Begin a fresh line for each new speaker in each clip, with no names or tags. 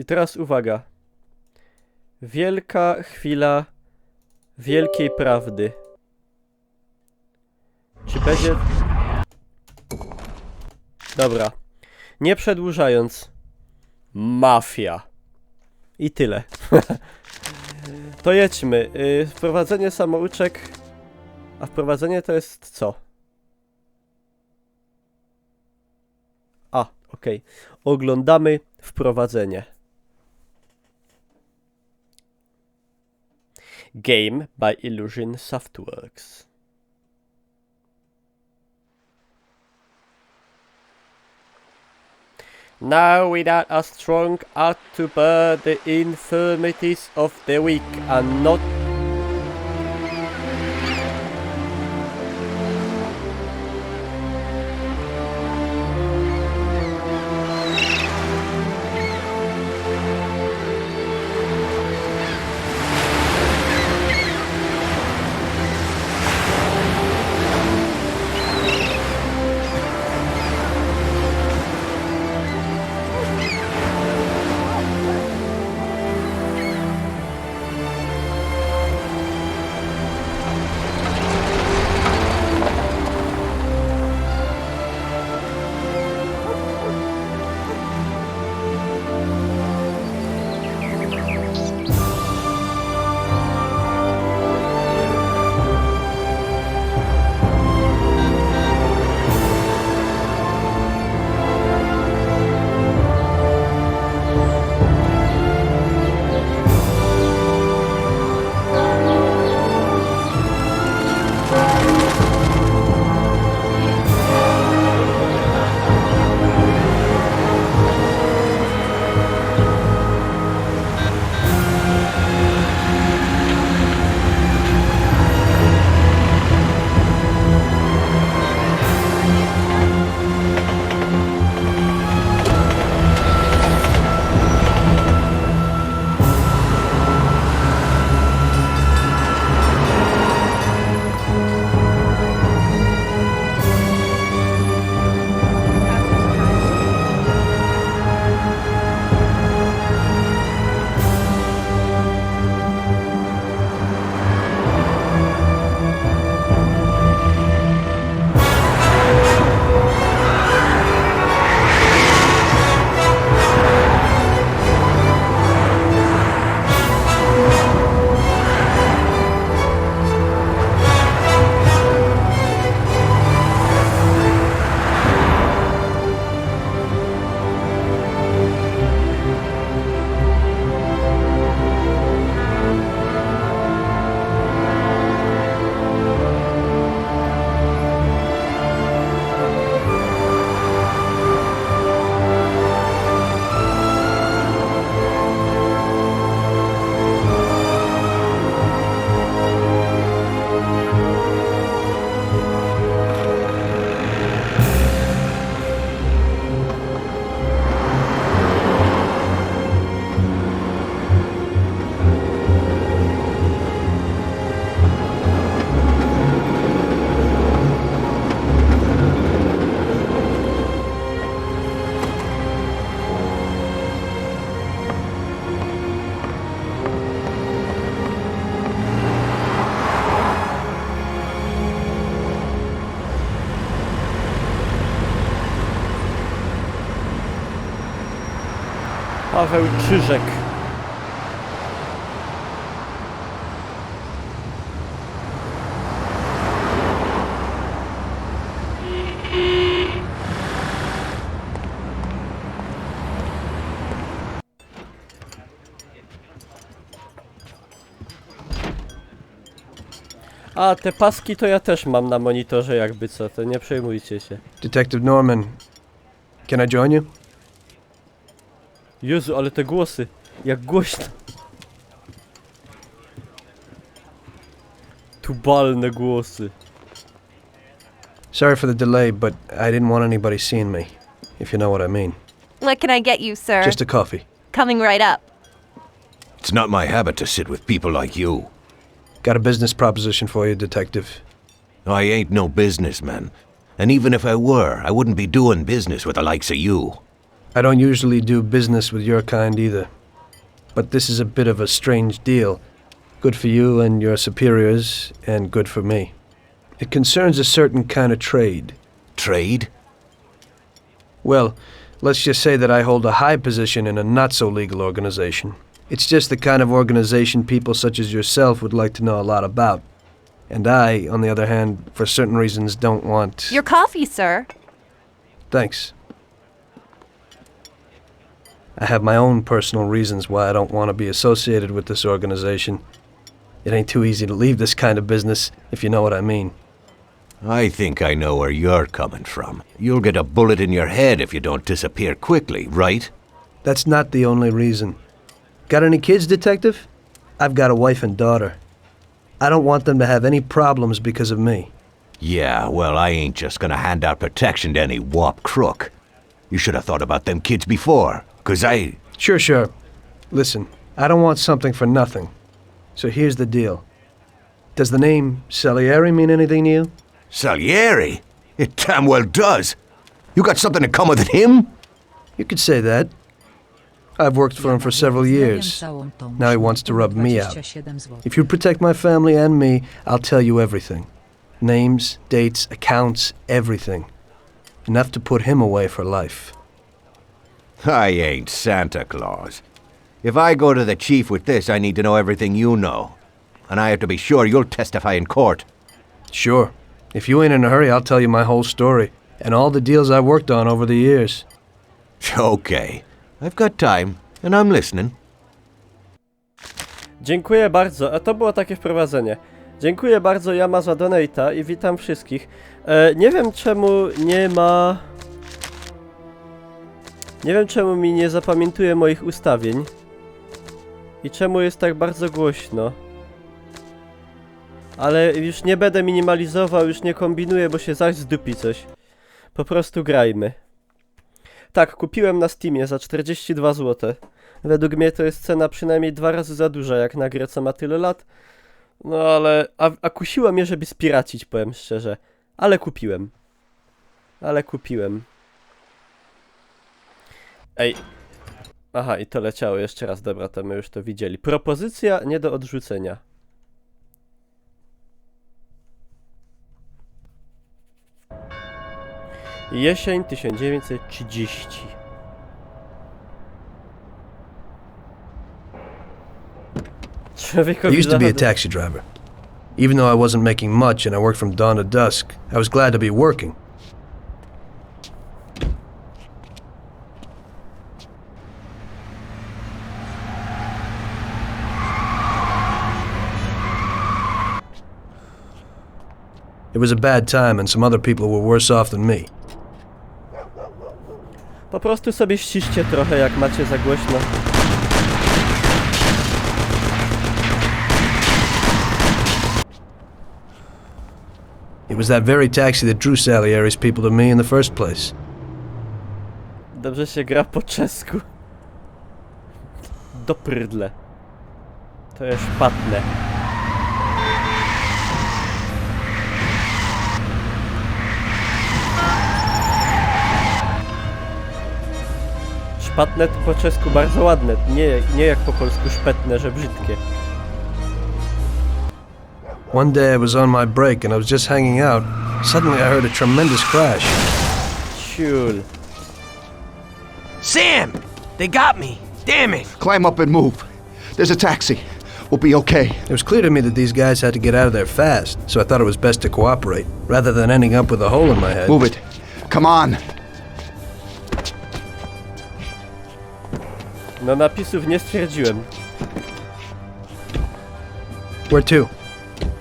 teraz uwaga. Wielka chwila wielkiej prawdy. Czy będzie... Dobra. Nie przedłużając. Mafia. I tyle. To jedźmy. Wprowadzenie samouczek. A wprowadzenie to jest co? A, okej. Oglądamy wprowadzenie. Game by Illusion Softworks. Now without a strong art to bear the infirmities of the weak and not Paweł Czyżek. A, te paski to ja też mam na monitorze jakby co, to nie przejmujcie się.
Detective Norman, can I join you?
Jezu, ale te głosy, jak głośno. Tubalne głosy.
Sorry for the delay, but I didn't want anybody seeing me, if you know what I mean.
What can I get you, sir?
Just a coffee.
Coming right up.
It's not my habit to sit with people like you.
Got a business proposition for you, Detective.
I ain't no businessman. And even if I were, I wouldn't be doing business with the likes of you.
I don't usually do business with your kind either. but this is a bit of a strange deal. Good for you and your superiors, and good for me. It concerns a certain kind of trade.
Trade?
Well, let's just say that I hold a high position in a not-so-legal organization. It's just the kind of organization people such as yourself would like to know a lot about. And I, on the other hand, for certain reasons don't want...
Your coffee, sir.
Thanks. I have my own personal reasons why I don't want to be associated with this organization. It ain't too easy to leave this kind of business, if you know what I mean.
I think I know where you're coming from. You'll get a bullet in your head if you don't disappear quickly, right?
That's not the only reason. Got any kids, Detective? I've got a wife and daughter. I don't want them to have any problems because of me.
Yeah, well, I ain't just gonna hand out protection to any wop crook. You should have thought about them kids before, 'cause I...
Sure. Listen, I don't want something for nothing. So here's the deal. Does the name Salieri mean anything to you?
Salieri? It damn well does. You got something in common with him?
You could say that. I've worked for him for several years. Now he wants to rub me out. If you protect my family and me, I'll tell you everything. Names, dates, accounts, everything. Enough to put him away for life.
I ain't Santa Claus. If I go to the chief with this, I need to know everything you know. And I have to be sure you'll testify in court.
Sure. If you ain't in a hurry, I'll tell you my whole story. And all the deals I've worked on over the years.
Okay. I've got time, and I'm listening.
Dziękuję bardzo, a to było takie wprowadzenie. Dziękuję bardzo Yama za donate'a i witam wszystkich. Nie wiem czemu nie ma... Nie wiem czemu mi nie zapamiętuje moich ustawień. I czemu jest tak bardzo głośno. Ale już nie będę minimalizował, już nie kombinuję, bo się zaś zdupi coś. Po prostu grajmy. Tak, kupiłem na Steamie za 42 zł. Według mnie to jest cena przynajmniej 2 razy za duża jak na grę, co ma tyle lat. No ale... A kusiło mnie, żeby spiracić, powiem szczerze. Ale kupiłem. Ej. Aha, i to leciało jeszcze raz, dobra, to my już to widzieli. Propozycja nie do odrzucenia. Jesień 1930.
I used to be a taxi driver. Even though I wasn't making much and I worked from dawn to dusk, I was glad to be working. It was a bad time and some other people were worse off than me.
Po prostu sobie ściszcie trochę, jak macie za głośno.
It was that very taxi that drew Salieri's people to me in the first place.
Dobrze się gra po czesku. Doprydle. To jest szpatne. Szpatne to po czesku bardzo ładne, nie jak po polsku szpetne, że brzydkie.
One day I was on my break and I was just hanging out. Suddenly I heard a tremendous crash.
Ciul.
Sam! They got me! Damn it!
Climb up and move. There's a taxi. We'll be okay.
It was clear to me that these guys had to get out of there fast, so I thought it was best to cooperate, rather than ending up with a hole in my head.
Move it. Come on.
No napisów nie stwierdziłem.
Where to?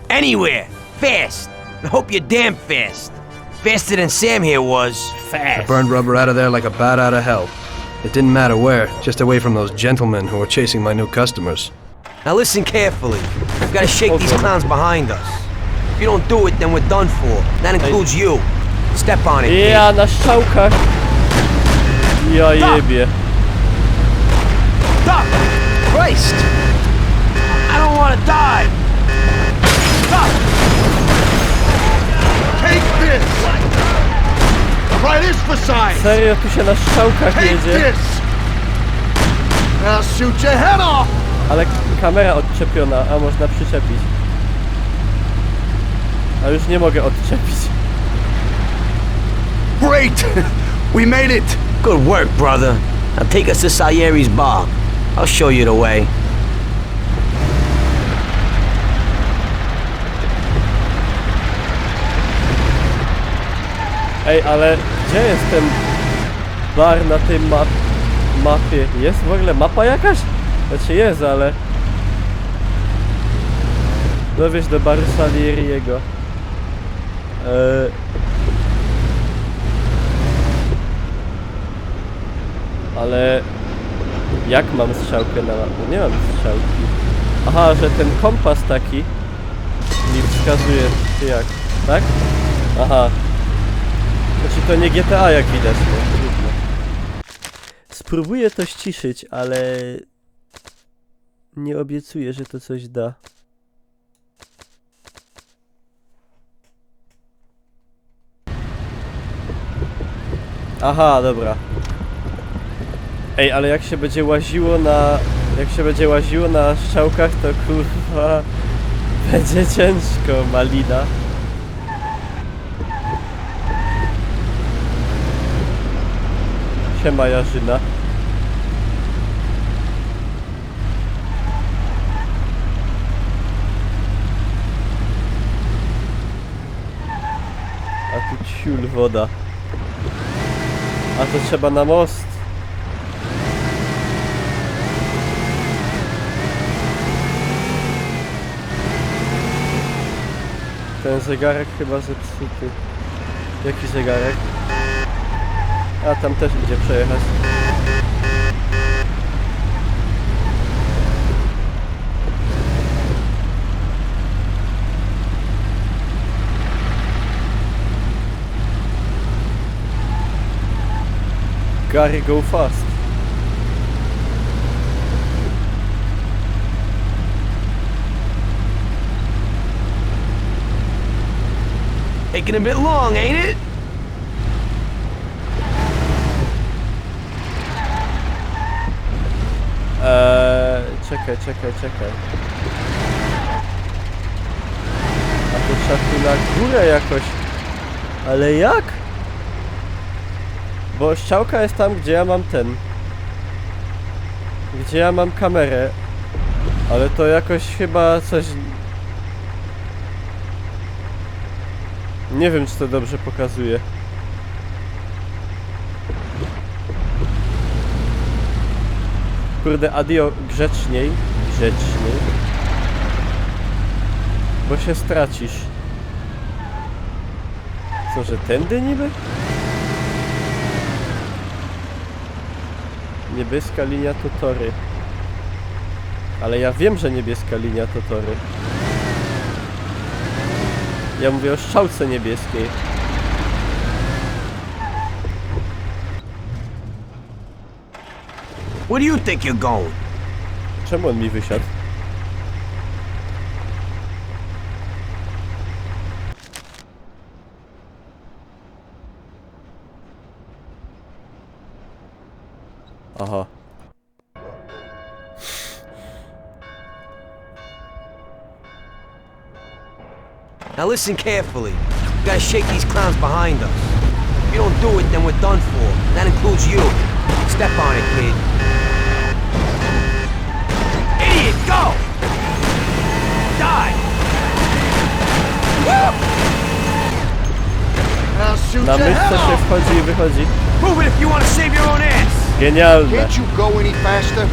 Anywhere! Fast! I hope you're damn fast! Faster than Sam here was.
I burned rubber out of there like a bat out of hell. It didn't matter where, just away from those gentlemen who were chasing my new customers.
Now listen carefully. We've got to shake these clowns behind us. If you don't do it, then we're done for. That includes you. Step on it, kid.
Ja na strzałkach. Ja jebie.
Stop! Christ! I don't want to die! Stop!
Take this! Try this for size!
Serio tu się na strzałkach
Take
jedzie?
this! I'll shoot your head off!
Ale kamera odczepiona, a można przyczepić. A już nie mogę odczepić.
Great! We made it!
Good work, brother. Now take us to Salieri's bar. I'll show you the way.
Ej, ale gdzie jest ten bar na tej mapie? Jest w ogóle mapa jakaś? Znaczy jest, ale... Dowieź do baru Salieriego. Ale... Jak mam strzałkę na mapie? Nie mam strzałki. Aha, że ten kompas taki mi wskazuje, czy jak, tak? Aha. Znaczy to nie GTA jak widać, no trudno. Spróbuję to ściszyć, ale... Nie obiecuję, że to coś da. Aha, dobra. Ej, ale jak się będzie łaziło na... Jak się będzie łaziło na strzałkach, to kurwa... Będzie ciężko, malina. Siema, Jarzyna. A tu ciul woda. A to trzeba na most. Ten zegarek chyba zepsuty. Jaki zegarek? A tam też idzie przejechać. Gary, go fast.
Taking a bit long, ain't it?
Czekaj. A to trzeba tu na górę jakoś. Ale jak? Bo strzałka jest tam, gdzie ja mam gdzie ja mam kamerę. Ale to jakoś chyba coś... Nie wiem, czy to dobrze pokazuje. Kurde, Adio, grzeczniej. Bo się stracisz. Co, że tędy niby? Niebieska linia to tory. Ale ja wiem, że niebieska linia to tory. Ja mówię o strzałce niebieskiej.
Where do you think you're going?
Czemu on mi wysiadł? Aha.
Now listen carefully. We gotta shake these clowns behind us. If you don't do it, then we're done for. That includes you. Step on it, kid. Idiot, go! Die!
I'll shoot
Na
your head
myszce się
off!
wchodzi i wychodzi.
Prove it if you want to save your own ass!
Genialne.
Can't you go any faster?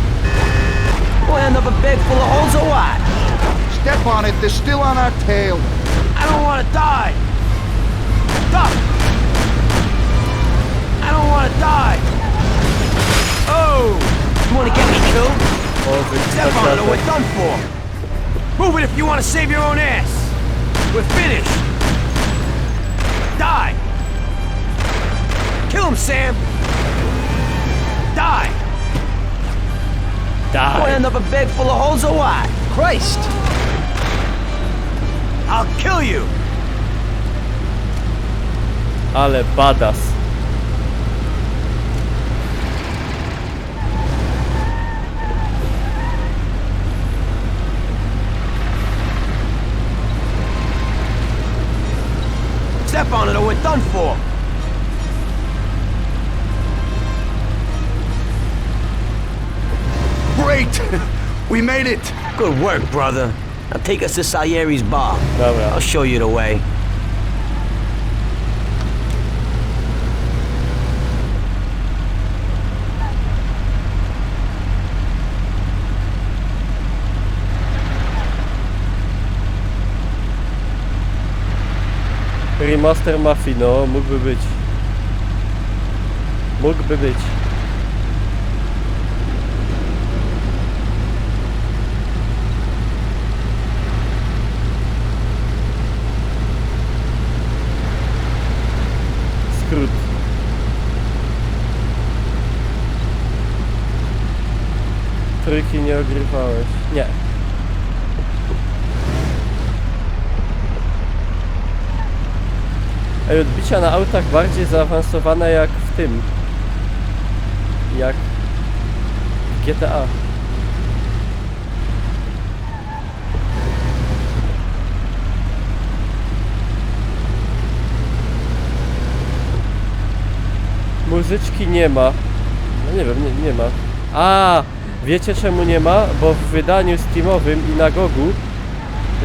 We'll end up a bag full of holes or what?
Step on it, they're still on our tail.
I don't want to die! Stop! I don't want to die! Oh! You want to get me killed?
O,
Step on it or we're
wykraczatek.
done for! Prove it if you want to save your own ass! We're finished! Die! Kill him, Sam! Die! We'll end
Die.
up a bag full of holes or what? Christ! I'll kill you!
Ale badass.
Step on it or we're done for.
Great! We made it!
Good work, brother. Now take us to Salieri's bar.
Dobra.
I'll show you the way.
Remaster Mafii, no, mógłby być. Mógłby być. Skrót. Trójki nie ogrywałeś. Nie. Ej, odbicia na autach bardziej zaawansowane jak w tym. Jak w GTA. Muzyczki nie ma. No nie wiem, nie ma. A, wiecie czemu nie ma? Bo w wydaniu Steamowym i na Gogu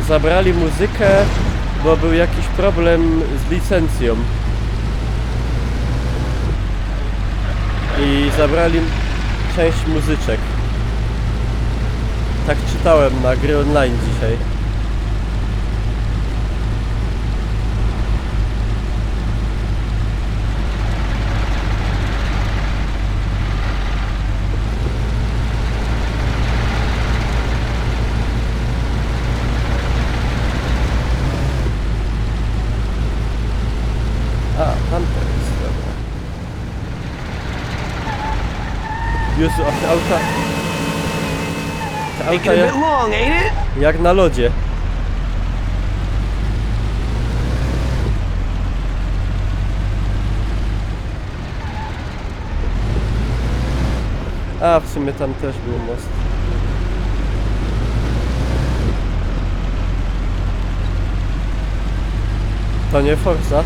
zabrali muzykę, bo był jakiś problem z licencją. I zabrali część muzyczek. Tak czytałem na gry online dzisiaj. A, tam to jest, dobra. Jezu, a te auta... Te auta
Taking a bit long, ain't it?
jak na lodzie. A, w sumie tam też był most. To nie Forza.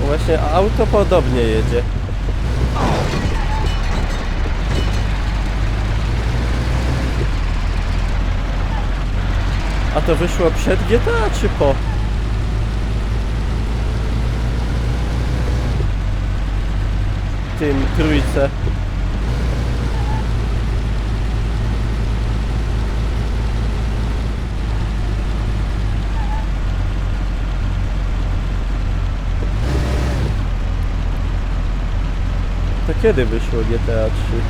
No właśnie, a auto podobnie jedzie. A to wyszło przed GTA czy po? Tym trójce. To kiedy wyszło GTA 3?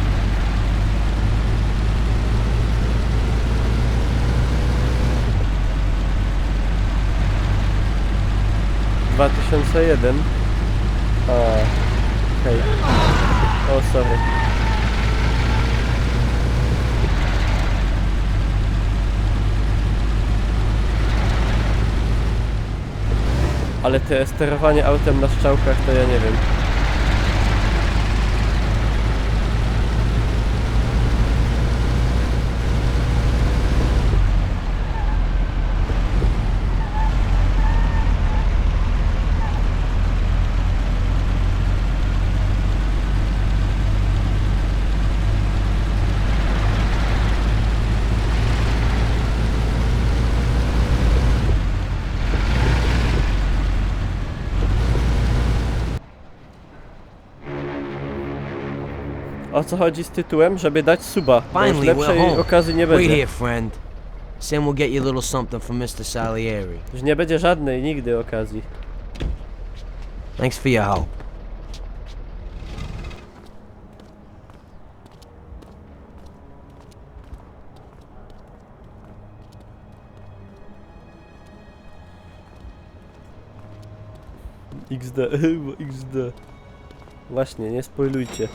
W 2001. A, okej. O, sorry. Ale te sterowanie autem na strzałkach to ja nie wiem. O co chodzi z tytułem? Żeby dać suba, bo już
Finally, we're
lepszej
home.
okazji nie
Wait
będzie.
here, friend. Sam will get you a little something from Mr. Salieri.
Już nie będzie żadnej nigdy okazji.
Thanks for your help.
XD, XD. Właśnie, nie spoilujcie.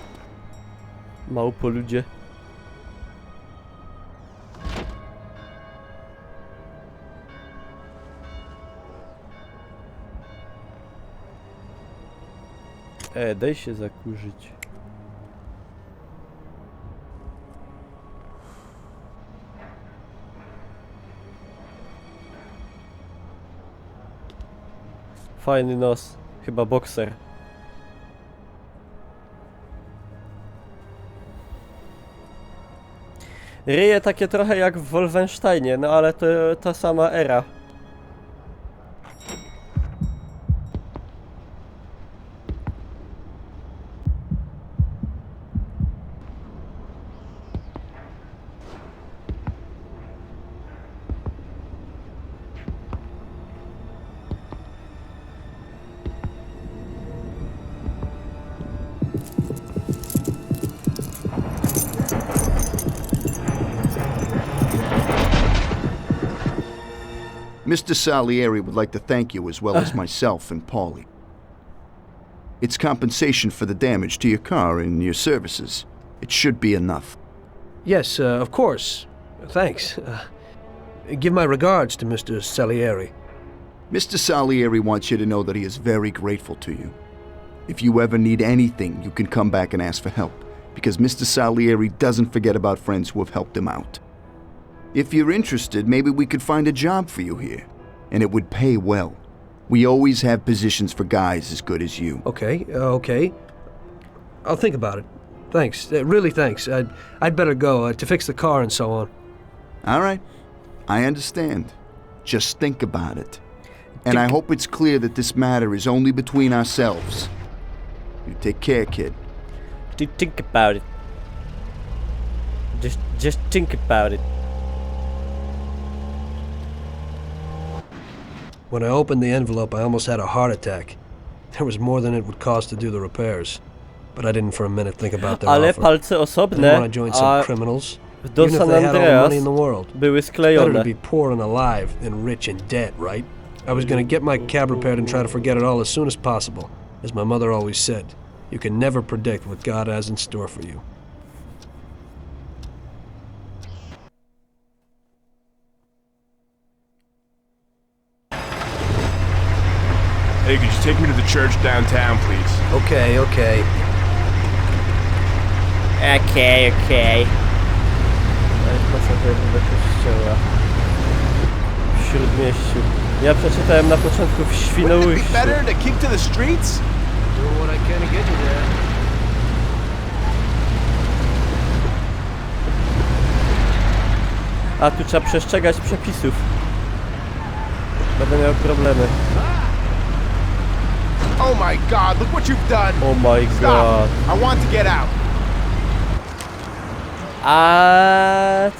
Małpo ludzie. Daj się zakurzyć. Fajny nos. Chyba bokser. Ryje takie trochę jak w Wolfensteinie, no ale to ta sama era.
Mr. Salieri would like to thank you as well as myself and Paulie. It's compensation for the damage to your car and your services. It should be enough.
Yes, of course. Thanks. Give my regards to Mr. Salieri.
Mr. Salieri wants you to know that he is very grateful to you. If you ever need anything, you can come back and ask for help, because Mr. Salieri doesn't forget about friends who have helped him out. If you're interested, maybe we could find a job for you here, and it would pay well. We always have positions for guys as good as you.
Okay, okay. I'll think about it. Thanks. Really thanks. I'd better go to fix the car and so on.
All right, I understand. Just think about it. And I hope it's clear that this matter is only between ourselves. You take care, kid.
Think about it. Just think about it.
When I opened the envelope, I almost had a heart attack. There was more than it would cost to do the repairs. But I didn't for a minute think about their
Ale
offer.
palce
I didn't
osobne,
want to join some
a
criminals.
do
Even if
San
they had all the money in
Andreas
the world.
były
Better to
sklejone.
be poor and alive than rich and dead, right? I was gonna get my cab repaired and try to forget it all as soon as possible. As my mother always said, you can never predict what God has in store for you.
Hey, could you take me to the church downtown, please?
Okay, okay.
Okej. Ale poszedłem do kościoła. W Śródmieściu. Ja przeczytałem na początku w Świnoujściu.
to kick to the streets?
Doing what I can to get you there.
A tu trzeba przestrzegać przepisów. Będę miał problemy.
Oh my god, look what you've done!
Oh my god.
Stop! I want to get out!
A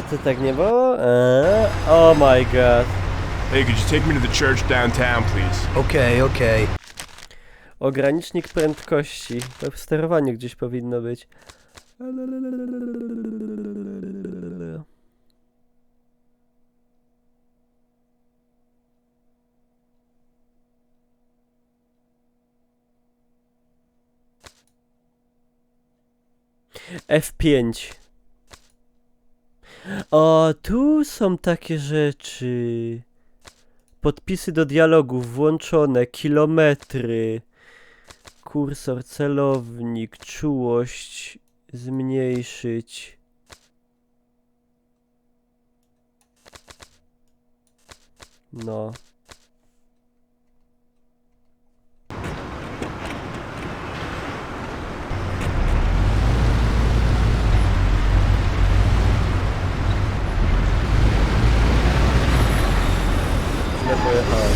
to tak nie było? Oh my god.
Hey, could you take me to the church downtown, please?
Okay, okay.
Ogranicznik prędkości. To w sterowaniu gdzieś powinno być. F5. O, tu są takie rzeczy. Podpisy do dialogów włączone, kilometry. Kursor, celownik, czułość zmniejszyć. No. Źle pojechałem.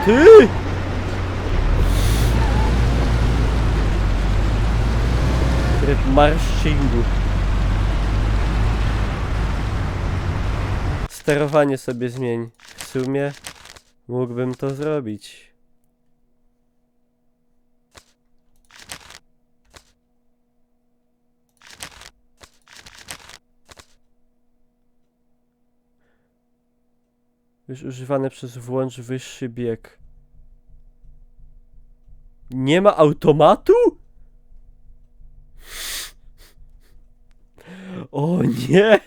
Ty! Tryb marshingu. Sterowanie sobie zmień. W sumie mógłbym to zrobić. Już używane przez włącz wyższy bieg. Nie ma automatu? O nie!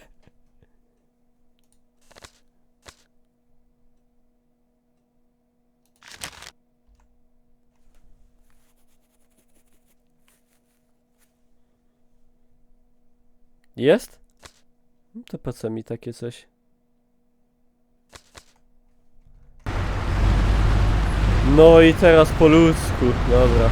Jest? No to po co mi takie coś? No i teraz po ludzku, dobra.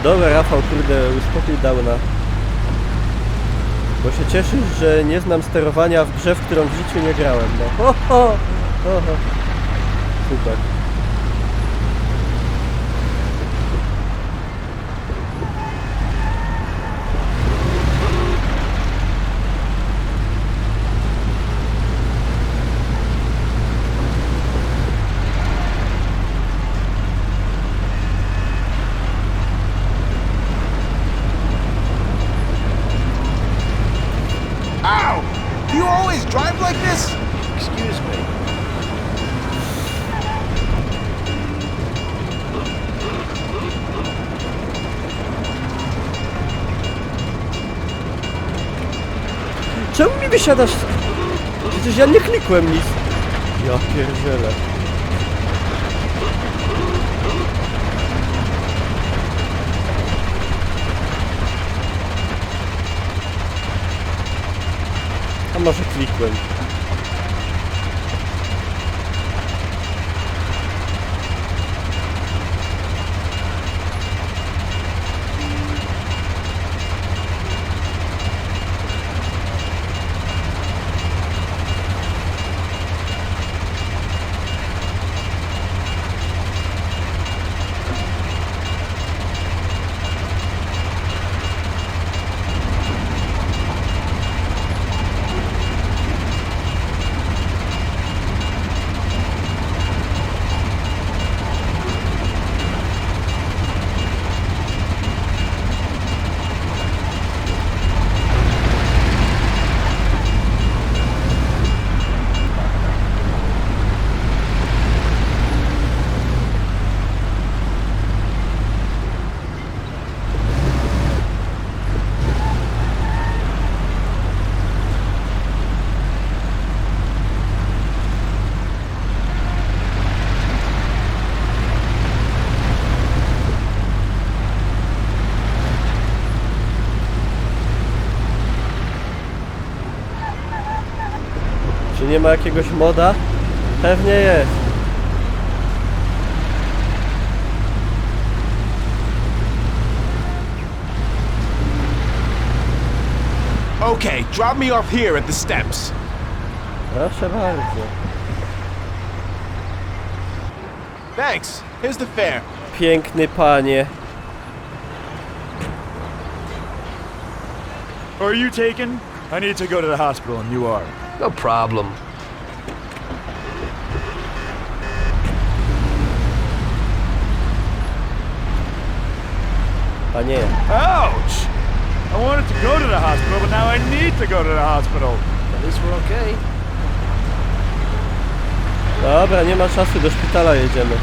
Dobra, Rafał, kurde, uspokój downa. Bo się cieszysz, że nie znam sterowania w grze, w którą w życiu nie grałem, no. Ho, ho, ho, ho. Super.
Ow! Do you always drive like this?
Excuse me.
Czemu mi wysiadasz? Przecież ja nie klikłem nic. Ja pierdzielę. A może klikłem? Czy nie ma jakiegoś moda? Pewnie jest.
Okay, drop me off here at the steps.
Proszę bardzo.
Thanks. Here's the fare.
Piękny panie.
Are you taken? I need to go to the hospital and you are.
No problem.
Panie.
Ouch! I wanted to go to the hospital, but now I need to go to the hospital.
At least we're okay.
Dobra, nie ma czasu, do szpitala jedziemy.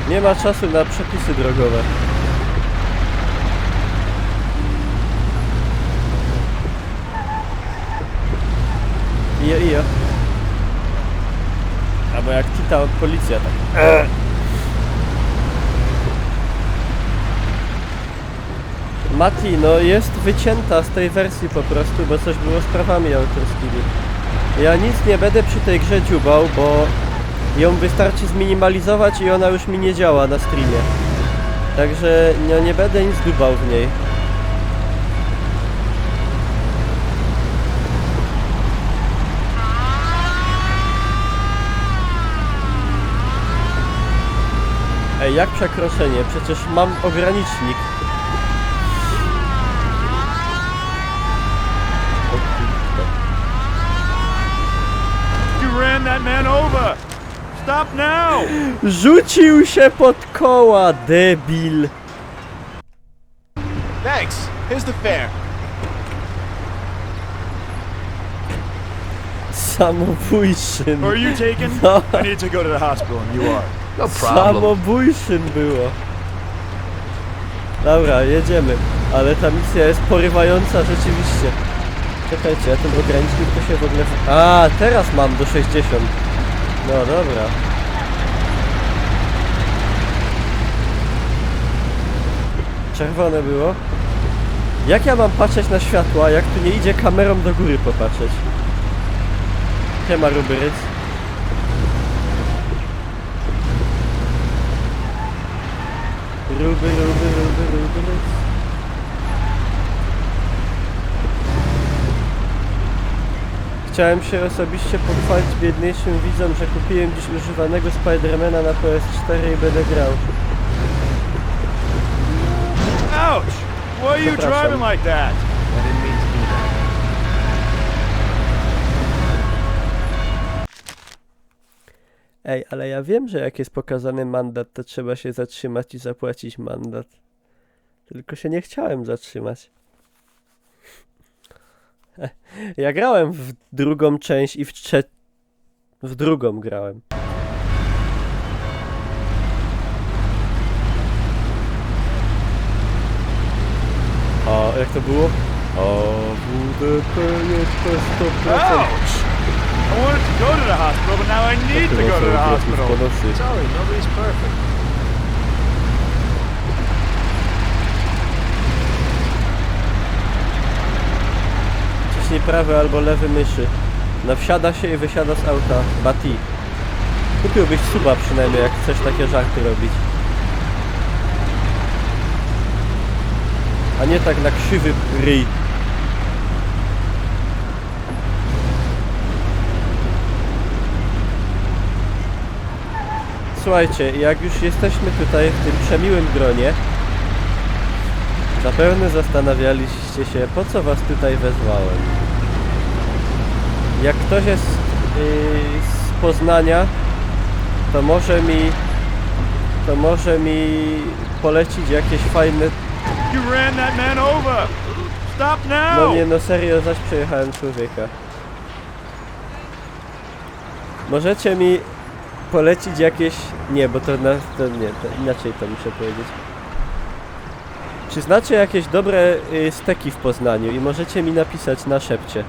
Nie ma czasu na przepisy drogowe. Ijo. Albo jak Tita od policja, tak. Mati, no jest wycięta z tej wersji po prostu, bo coś było z prawami autorskimi. Ja nic nie będę przy tej grze dziubał, bo ją wystarczy zminimalizować i ona już mi nie działa na streamie. Także no, nie będę nic dubał w niej. Ej, jak przekroczenie? Przecież mam ogranicznik.
You ran that man over! Stop now!
Rzucił się pod koła, debil.
Thanks. Here's the fare.
Samobójczyn.
Are you taken?
No.
I need to go to the hospital and you are.
No problem.
Samobójczyn było. Dobra, jedziemy. Ale ta misja jest porywająca rzeczywiście. Czekajcie, ja ten ogranicznik to się w ogóle... A, teraz mam do 60. No dobra. Czerwone było. Jak ja mam patrzeć na światła, jak tu nie idzie kamerą do góry popatrzeć? Siema, Rubyryc. Rubyryc. Chciałem się osobiście pochwalić biedniejszym widzom, że kupiłem dziś używanego Spidermana na PS4 i będę grał.
Ouch! Why are you
Przepraszam.
driving like that?
Ej, ale ja wiem, że jak jest pokazany mandat, to trzeba się zatrzymać i zapłacić mandat. Tylko się nie chciałem zatrzymać. Ja grałem w drugą część i w drugą grałem. O, jak to było? O, WDP jest to 100%.
Ouch! I wanted to go to the hospital, but now I need to go to the hospital.
Sorry, nobody's perfect.
Ciśnij prawy albo lewy myszy. No wsiada się i wysiada z auta. Bati. Kupiłbyś suba przynajmniej, jak chcesz takie żarty robić. A nie tak na krzywy ryj. Słuchajcie, jak już jesteśmy tutaj w tym przemiłym gronie, zapewne zastanawialiście się, po co was tutaj wezwałem. Jak ktoś jest z Poznania, to może mi polecić jakieś fajne...
You ran that man over! Stop now!
No nie, no serio, zaś przejechałem człowieka. Możecie mi polecić jakieś... Nie, bo to inaczej to muszę powiedzieć. Czy znacie jakieś dobre steki w Poznaniu i możecie mi napisać na szepcie.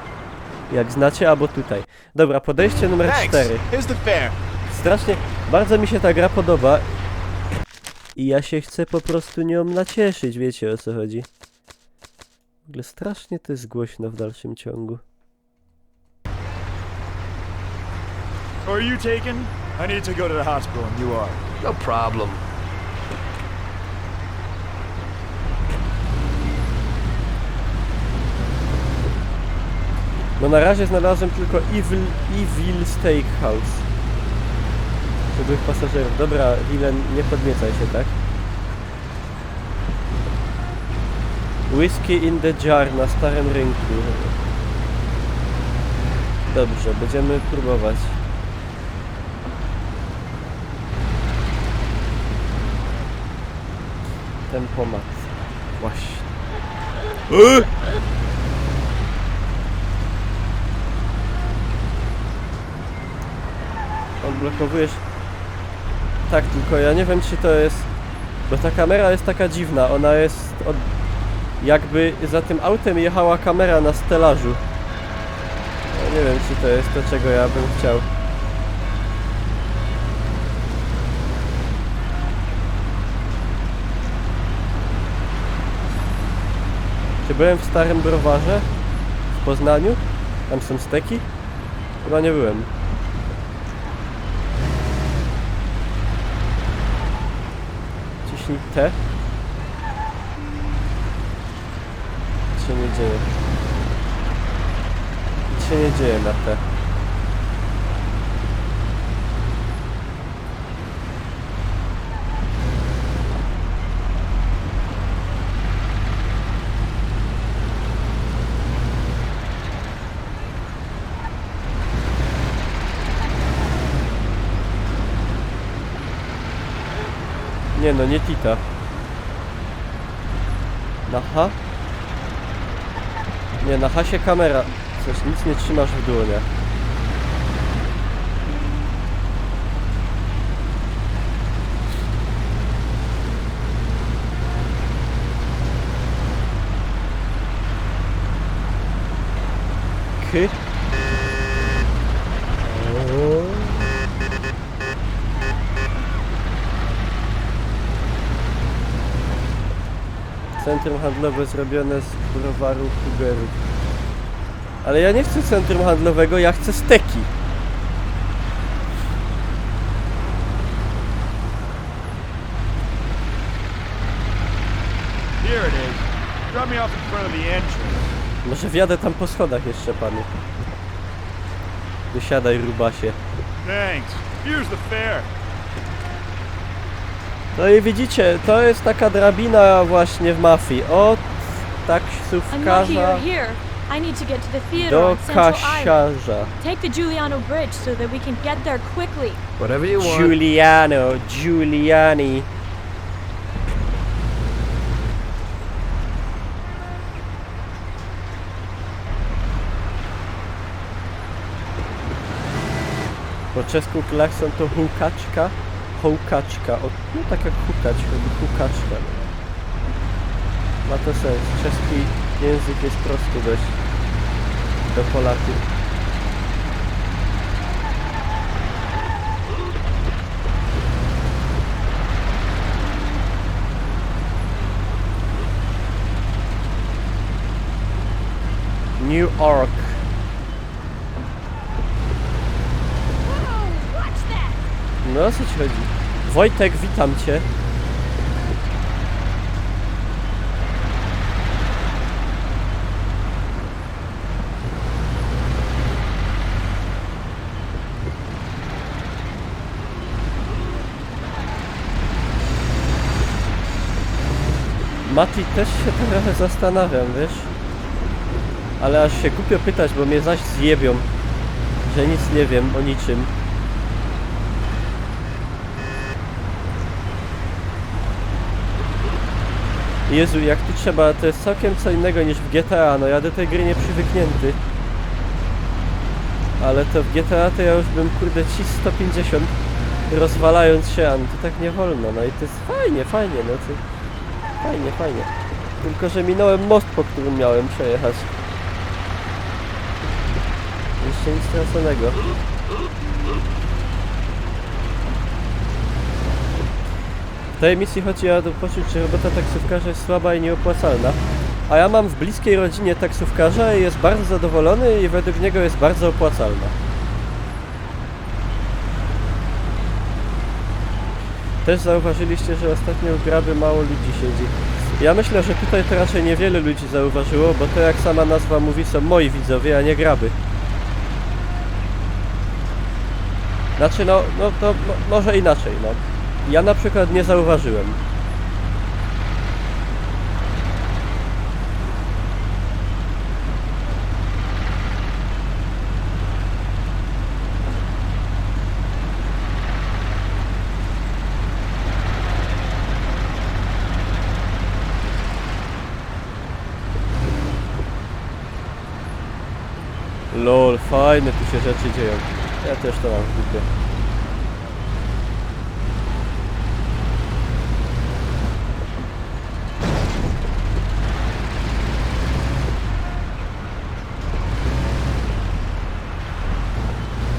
Jak znacie, albo tutaj. Dobra, podejście numer 4.
Here's the fare.
Strasznie, bardzo mi się ta gra podoba. I ja się chcę po prostu nią nacieszyć, wiecie o co chodzi. W ogóle strasznie to jest głośno w dalszym ciągu.
Are you taken? I need to go to the hospital, and you are.
No problem.
No na razie znalazłem tylko Evil Steakhouse. Byłych pasażerów. Dobra, Wilen, nie podniecaj się, tak? Whisky in the jar na starym rynku. Dobrze, będziemy próbować. Tempomat. Właśnie. Odblokowujesz... Tak, tylko ja nie wiem, czy to jest... Bo ta kamera jest taka dziwna, ona jest... Jakby za tym autem jechała kamera na stelażu. Ja nie wiem, czy to jest to, czego ja bym chciał. Czy byłem w starym browarze? W Poznaniu? Tam są steki? Chyba nie byłem. Ciśnij T. Nic się nie dzieje. Nic się nie dzieje na T. Nie no, nie Tita. Na H? Nie, na H się kamera. Coś, nic nie trzymasz w dłoniach. K? Centrum handlowe zrobione z browaru Hugerów. Ale ja nie chcę centrum handlowego, ja chcę steki.
Here it is. Drop me off in front of the entrance.
Może wjadę tam po schodach jeszcze, panie. Wysiadaj, rubasie.
Thanks. Here's the fare.
No i widzicie, to jest taka drabina właśnie w mafii. Od
I'm lucky
taksówkarza
you're here. I need to get to the theater
do
on Central Island.
kasiarza.
Take the Giuliano Bridge so that we can get there quickly.
Whatever you want.
Giuliani. Po czesku klakson to hukaczka. Hołkaczka. No tak jak hukać, hukaczka. Ma to sens. Czeski język jest prosty dość do Polaków. New York. No o co ci chodzi? Wojtek, witam cię. Mati, też się trochę zastanawiam, wiesz? Ale aż się głupio pytać, bo mnie zaś zjebią, że nic nie wiem o niczym. Jezu, jak tu trzeba, to jest całkiem co innego niż w GTA, no ja do tej gry nie przywyknięty. Ale to w GTA to ja już bym, kurde, ci 150 rozwalając się, a no to tak nie wolno, no i to jest fajnie, no to fajnie. Tylko, że minąłem most, po którym miałem przejechać. Jeszcze nic straconego. W tej misji chodzi o to poczuć, że robota taksówkarza jest słaba i nieopłacalna. A ja mam w bliskiej rodzinie taksówkarza i jest bardzo zadowolony i według niego jest bardzo opłacalna. Też zauważyliście, że ostatnio w graby mało ludzi siedzi. Ja myślę, że tutaj to raczej niewiele ludzi zauważyło, bo to jak sama nazwa mówi są moi widzowie, a nie graby. Znaczy no to może inaczej, no. Ja na przykład nie zauważyłem. Lol, fajne tu się rzeczy dzieją. Ja też to mam w dupie.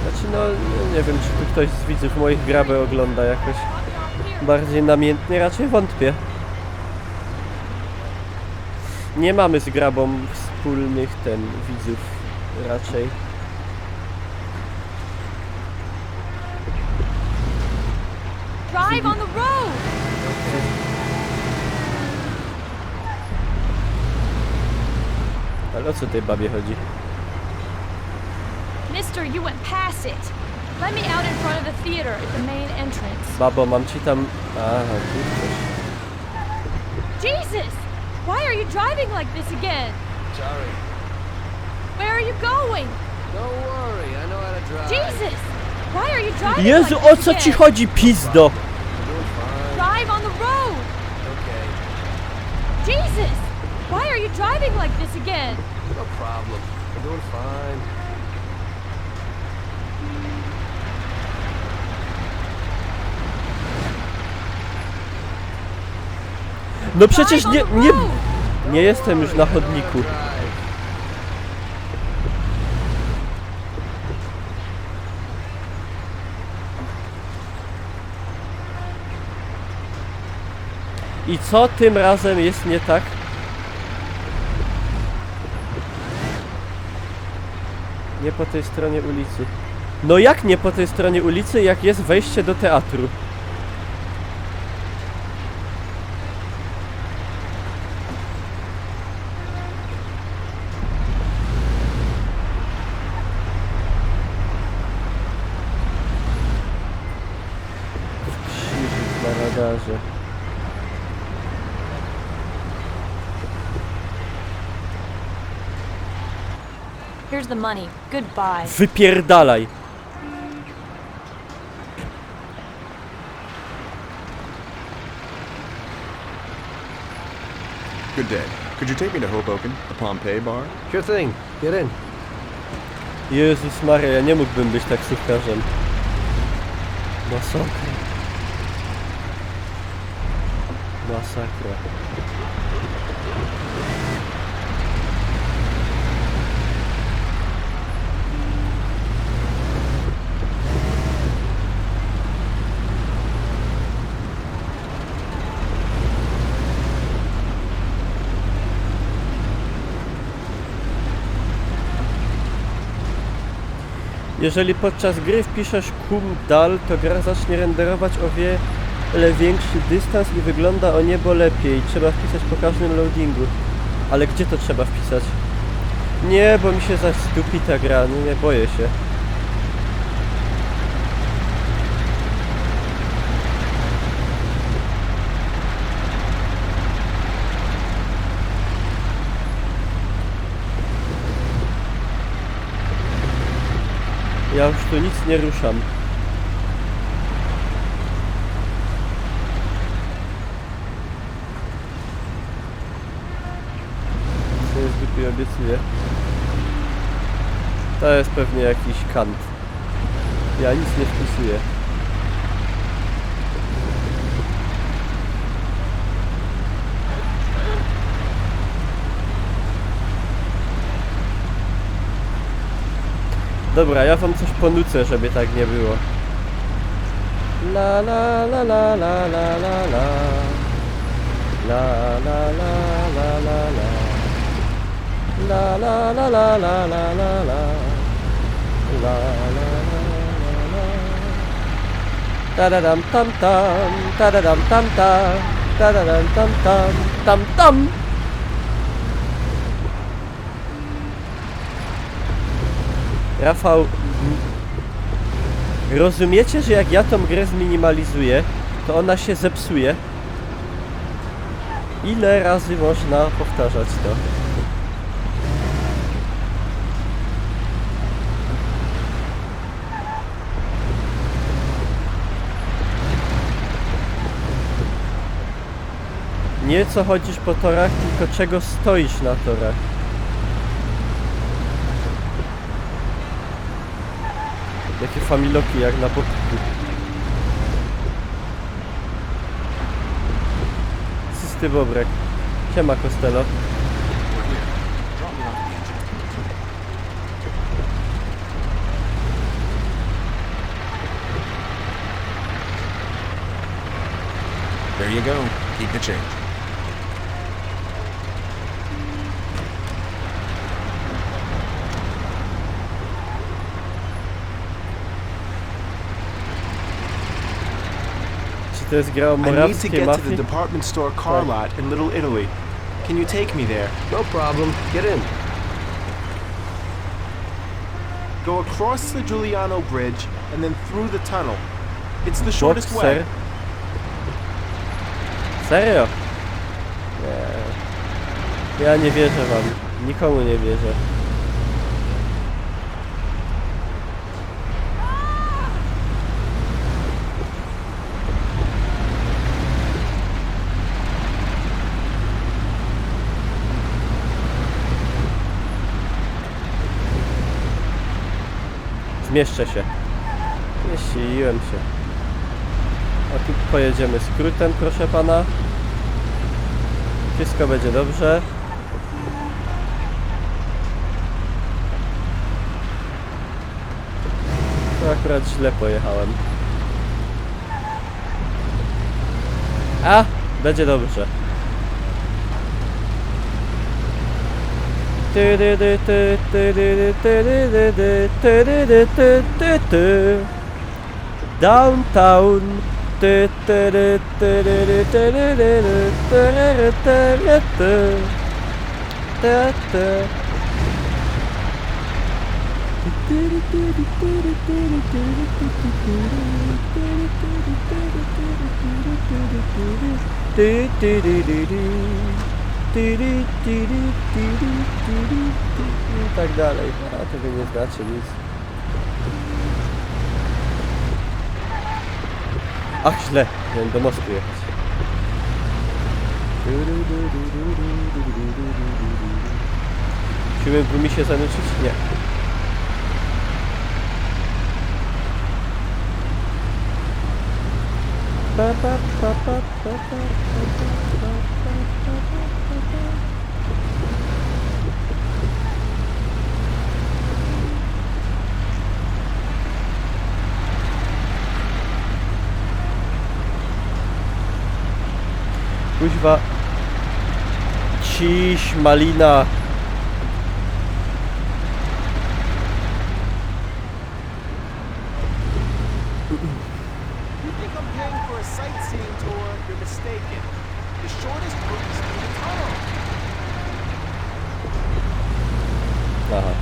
Znaczy no, nie wiem, czy tu ktoś z widzów moich grabę ogląda jakoś bardziej namiętnie, raczej wątpię. Nie mamy z grabą wspólnych widzów raczej.
Drive on the road!
Ale o co tej babie chodzi?
Mister, you went past it. Let me out in front of the theater at the main entrance.
Babo, mam ci tam... Aha, tu coś.
Jesus! Why are you driving like this again?
Sorry.
Where are you going?
Don't worry, I know how to drive.
Jesus! Why are you driving
Jezu,
like
o
this
co ci
again?
chodzi, pizdo?
Drive on the road!
Okay,
Jesus! Why are you driving like this again?
no problem. I'm doing fine.
No przecież
Drive on
nie
the road!
nie jestem już na chodniku. I co tym razem jest nie tak? Nie po tej stronie ulicy. No jak nie po tej stronie ulicy, jak jest wejście do teatru? Krzyżyk na radarze.
Here's the money. Goodbye.
Wypierdalaj!
Good day. Could you take me to Hoboken, the Pompeii bar?
Sure thing. Get in.
Jezus Maria, ja nie mógłbym być taksówkarzem. Masakra. Masakra. Jeżeli podczas gry wpiszesz cum dal, to gra zacznie renderować o wiele większy dystans i wygląda o niebo lepiej. Trzeba wpisać po każdym loadingu. Ale gdzie to trzeba wpisać? Nie, bo mi się zaś stupi ta gra, nie boję się. Ja już tu nic nie ruszam. Co jest głupie, obiecuję. To jest pewnie jakiś kant. Ja nic nie wpisuję. Dobra, ja wam coś ponucę, żeby tak nie było. La la la la la la la la. La la la la la la. La la la la la la la la. La la la la la. Ta-da-dam tam tam, ta-da-dam tam tam, ta-da-dam tam tam, tam tam. Rafał, rozumiecie, że jak ja tą grę zminimalizuję, to ona się zepsuje? Ile razy można powtarzać to? Nie co chodzisz po torach, tylko czego stoisz na torach. Jakie familoki jak na początku. Czysty bobrek. Siema Costello.
There you go. Keep the change.
To jest gra o
I need to
morawskiej
get to the
mafii?
department store car lot in Little Italy. Can you take me there?
No problem. Get in.
Go across the Giuliano Bridge and then through the tunnel. It's the shortest way.
Bokser? Serio? Nie. Ja nie wierzę wam. Nikomu nie wierzę. Zmieszczę się. Mieściłem się. A tu pojedziemy skrótem, proszę pana. Wszystko będzie dobrze. To akurat źle pojechałem. A! Będzie dobrze. Downtown. I tak dalej, a tego nie znaczy nic. Ach, źle, miałem do mostu jechać. Musimy w gumisie zanucić? Nie. Kuźwa. Ciś, malina.
You think I'm paying for a sightseeing tour? You're mistaken. The shortest route is through the tunnel.
Aha.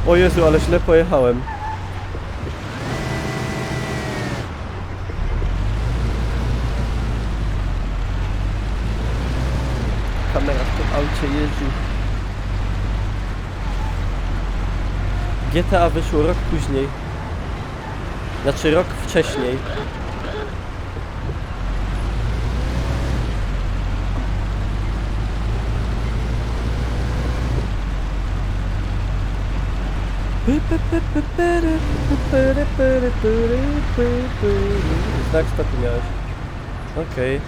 O Jezu, ale źle pojechałem. Kamera w tym aucie jeździ. GTA wyszło rok później. Znaczy rok wcześniej. Znak stopu miałeś. Okej.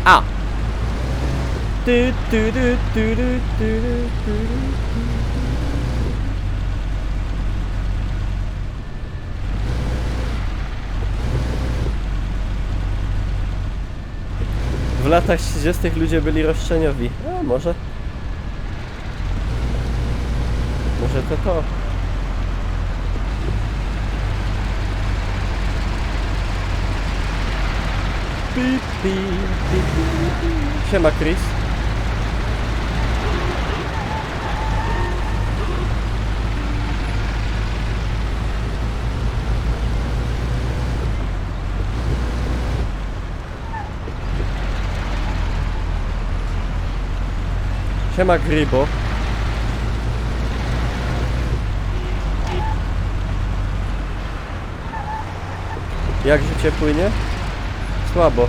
A! W latach 30. ludzie byli roszczeniowi. A może? Może to? Pip, pip, pip, pip. Siema, Chris. Siema, Gribo. Jak życie płynie? Słabo.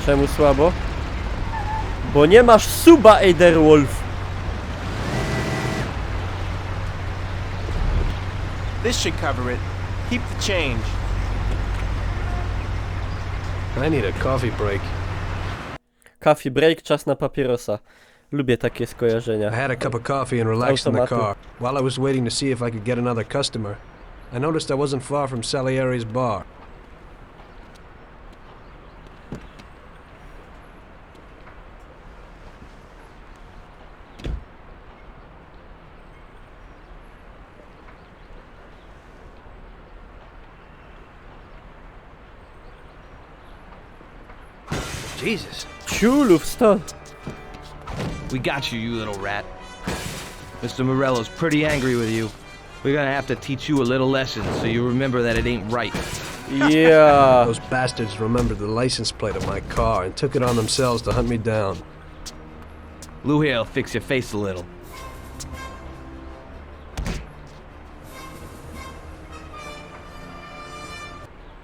Czemu słabo? Bo nie masz suba, Eiderwolf.
This should cover it. Keep the change.
I need a coffee break.
Coffee break, czas na papierosa. Lubię takie skojarzenia.
I had a cup of coffee and relaxed in the
Automatu.
car. While I was waiting to see if I could get another customer, I noticed I wasn't far from Salieri's bar.
Jesus.
Ciulów stąd.
We got you, you little rat. Mr. Morello's pretty angry with you, We're gonna have to teach you a little lesson so you remember that it ain't right.
Yeah.
Those bastards remembered the license plate of my car and took it on themselves to hunt me down.
Lou here'll fix your face a little.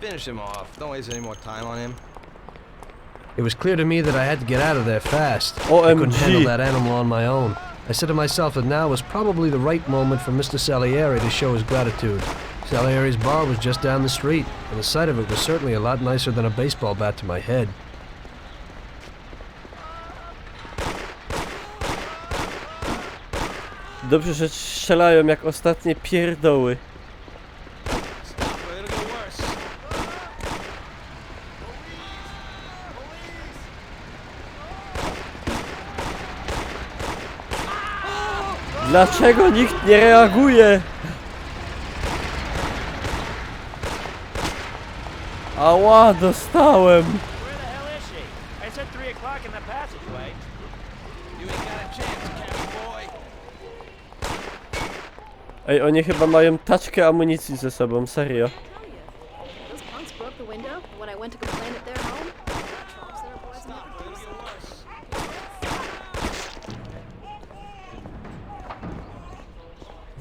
Finish him off. Don't waste any more time on him.
It was clear to me that I had to get out of there fast. I couldn't handle
OMG.
that animal on my own. I said to myself that now was probably the right moment for Mr. Salieri to show his gratitude. Salieri's bar was just down the street, and the sight of it was certainly a lot nicer than a baseball bat to my head.
Dobrze, że strzelają jak ostatnie pierdoły. Dlaczego nikt nie reaguje? Ała, dostałem. Ej, oni chyba mają taczkę amunicji ze sobą, serio.
Those punks broke the window when I went to complain at their home. Trumps their boys in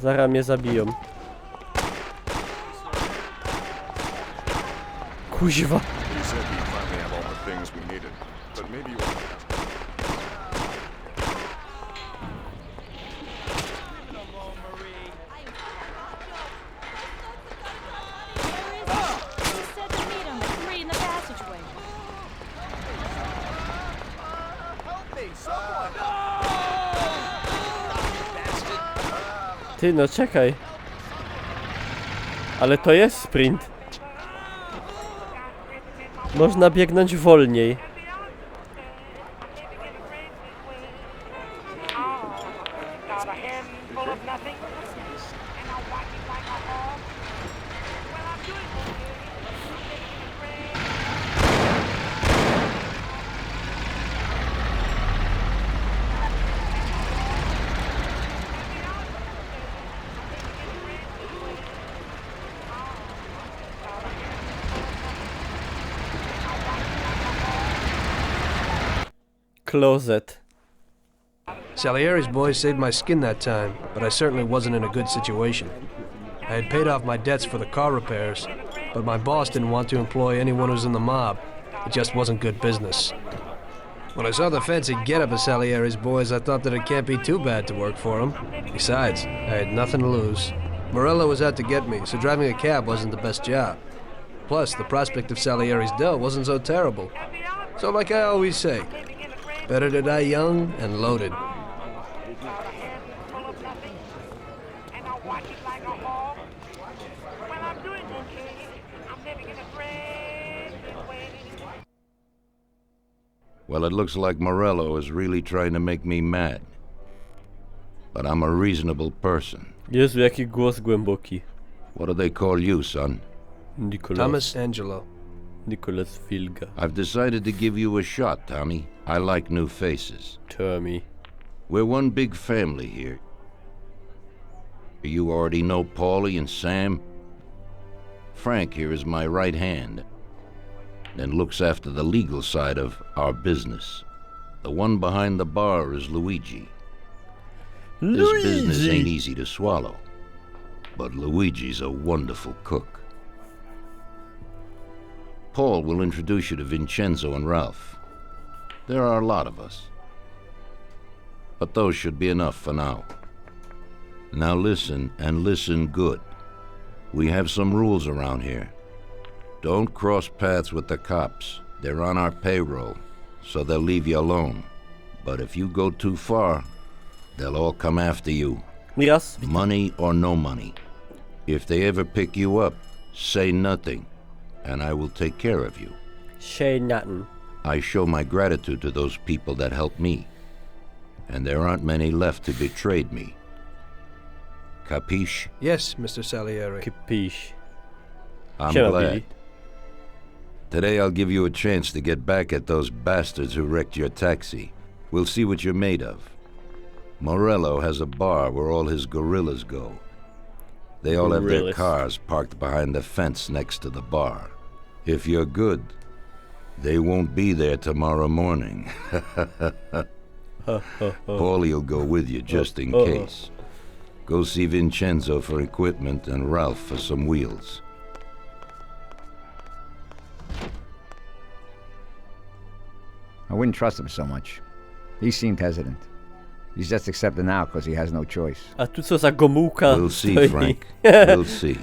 Zaraz mnie zabiją. Kuźwa.
You said we finally have all the things we needed, but maybe you
He said to meet him at 3 in the passageway.
Ty no, czekaj. Ale to jest sprint. Można biegnąć wolniej. Closet.
Salieri's boys saved my skin that time, but I certainly wasn't in a good situation. I had paid off my debts for the car repairs, but my boss didn't want to employ anyone who's in the mob. It just wasn't good business. When I saw the fancy getup of Salieri's boys, I thought that it can't be too bad to work for them. Besides, I had nothing to lose. Morello was out to get me, so driving a cab wasn't the best job. Plus, the prospect of Salieri's dough wasn't so terrible. So like I always say, better to die young and loaded.
Well, it looks like Morello is really trying to make me mad. But I'm a reasonable person.
Jezu, jaki głos głęboki.
What do they call you, son?
Nicolas.
Thomas Angelo.
Nicolas Vilga.
I've decided to give you a shot, Tommy. I like new faces.
Tommy.
We're one big family here. You already know Paulie and Sam. Frank here is my right hand, and looks after the legal side of our business. The one behind the bar is Luigi. This business ain't easy to swallow, but Luigi's a wonderful cook. Paul will introduce you to Vincenzo and Ralph. There are a lot of us, but those should be enough for now. Now listen, and listen good. We have some rules around here. Don't cross paths with the cops. They're on our payroll, so they'll leave you alone. But if you go too far, they'll all come after you.
Yes.
Money or no money. If they ever pick you up, say nothing, and I will take care of you.
Say nothing.
I show my gratitude to those people that helped me, and there aren't many left who betrayed me. Capiche?
Yes, Mr. Salieri.
Capiche.
I'm
Siema,
glad.
Billy.
Today I'll give you a chance to get back at those bastards who wrecked your taxi. We'll see what you're made of. Morello has a bar where all his gorillas go. They all have their
Realist.
cars parked behind the fence next to the bar. If you're good, they won't be there tomorrow morning. Paulie'll go with you just in case. Go see Vincenzo for equipment and Ralph for some wheels.
I wouldn't trust him so much. He seemed hesitant. He's just accepting now because he has no choice.
A tu co za Gomułka
We'll see,
stoi.
Frank. We'll see.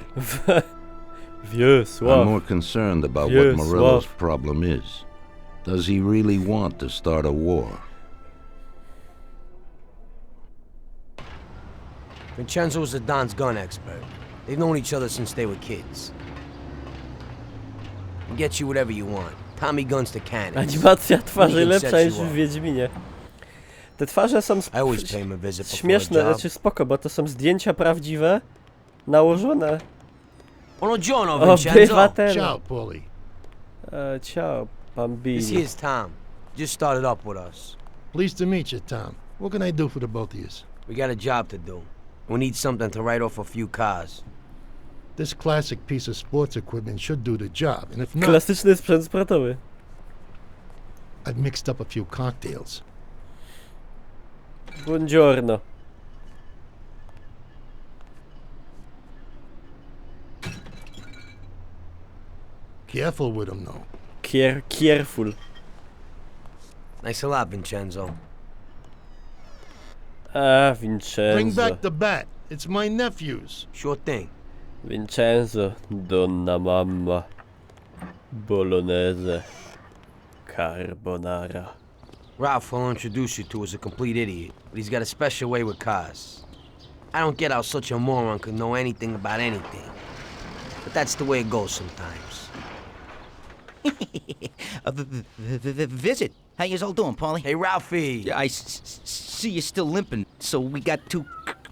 Wiesław.
I'm more concerned about
Yes,
what Morello's
Ralph.
problem is. Does he really want to start a war?
Vincenzo's the Don's gun expert. They've known each other since they were kids. He'll get you whatever you want. Tommy guns to cannons.
Animacja twarzy
We can
lepsza
set
niż
you
w
up.
Wiedźminie. Te twarze są
I always pay him a visit before a
śmieszne,
job.
znaczy spoko, bo to są zdjęcia prawdziwe, nałożone.
Buongiorno, Vincenzo.
Obywatele.
Ciao, Paulie.
Ciao,
This
bambini.
here's Tom. Just started up with us.
Pleased to meet you, Tom. What can I do for the both of you?
We got a job to do. We need something to write off a few cars.
This classic piece of sports equipment should do the job, and if not,
Klasyczny sprzęt sportowy.
I've mixed up a few cocktails.
Buongiorno.
Careful with them, though.
Careful.
Thanks a lot, Vincenzo.
Vincenzo.
Bring back the bat. It's my nephew's.
Sure thing.
Vincenzo, donna mamma. Bolognese. Carbonara.
Ralph will introduce you to as a complete idiot, but he's got a special way with cars. I don't get how such a moron could know anything about anything. But that's the way it goes sometimes.
Visit. How you all doing, Paulie?
Hey, Ralphie!
I see you're still limping, so we got two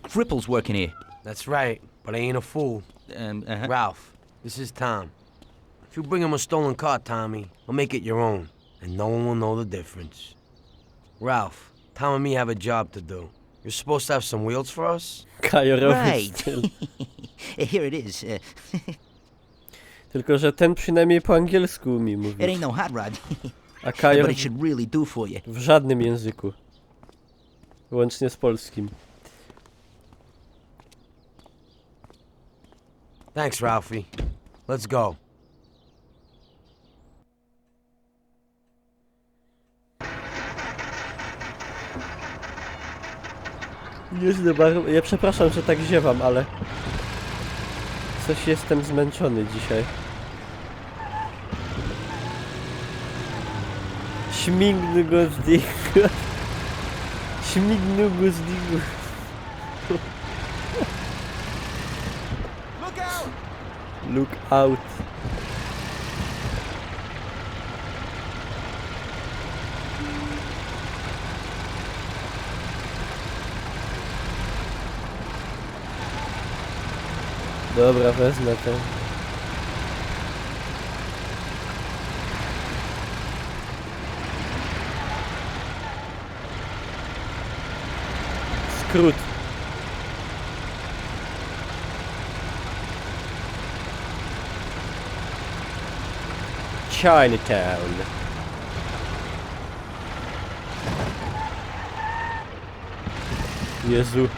cripples working here.
That's right, but I ain't a fool. Ralph, this is Tom. If you bring him a stolen car, Tommy, he'll make it your own, and no one will know the difference. Ralph, Tom and me have a job to do. You're supposed to have some wheels for us?
Kajorowy
Right.
styl.
Here it is.
Tylko, że ten przynajmniej po angielsku umie
It
mówić.
ain't no hot rod,
A Kajor
but it should really do for you.
w żadnym języku. Łącznie z polskim.
Thanks, Ralphie. Let's go.
Nieźle, ja przepraszam, że tak ziewam, ale coś jestem zmęczony dzisiaj. Śmigny go zdigu. Śmignu go zdigu. Look out. Dobra, wezmę to. Skrót. Chinatown. Jezu.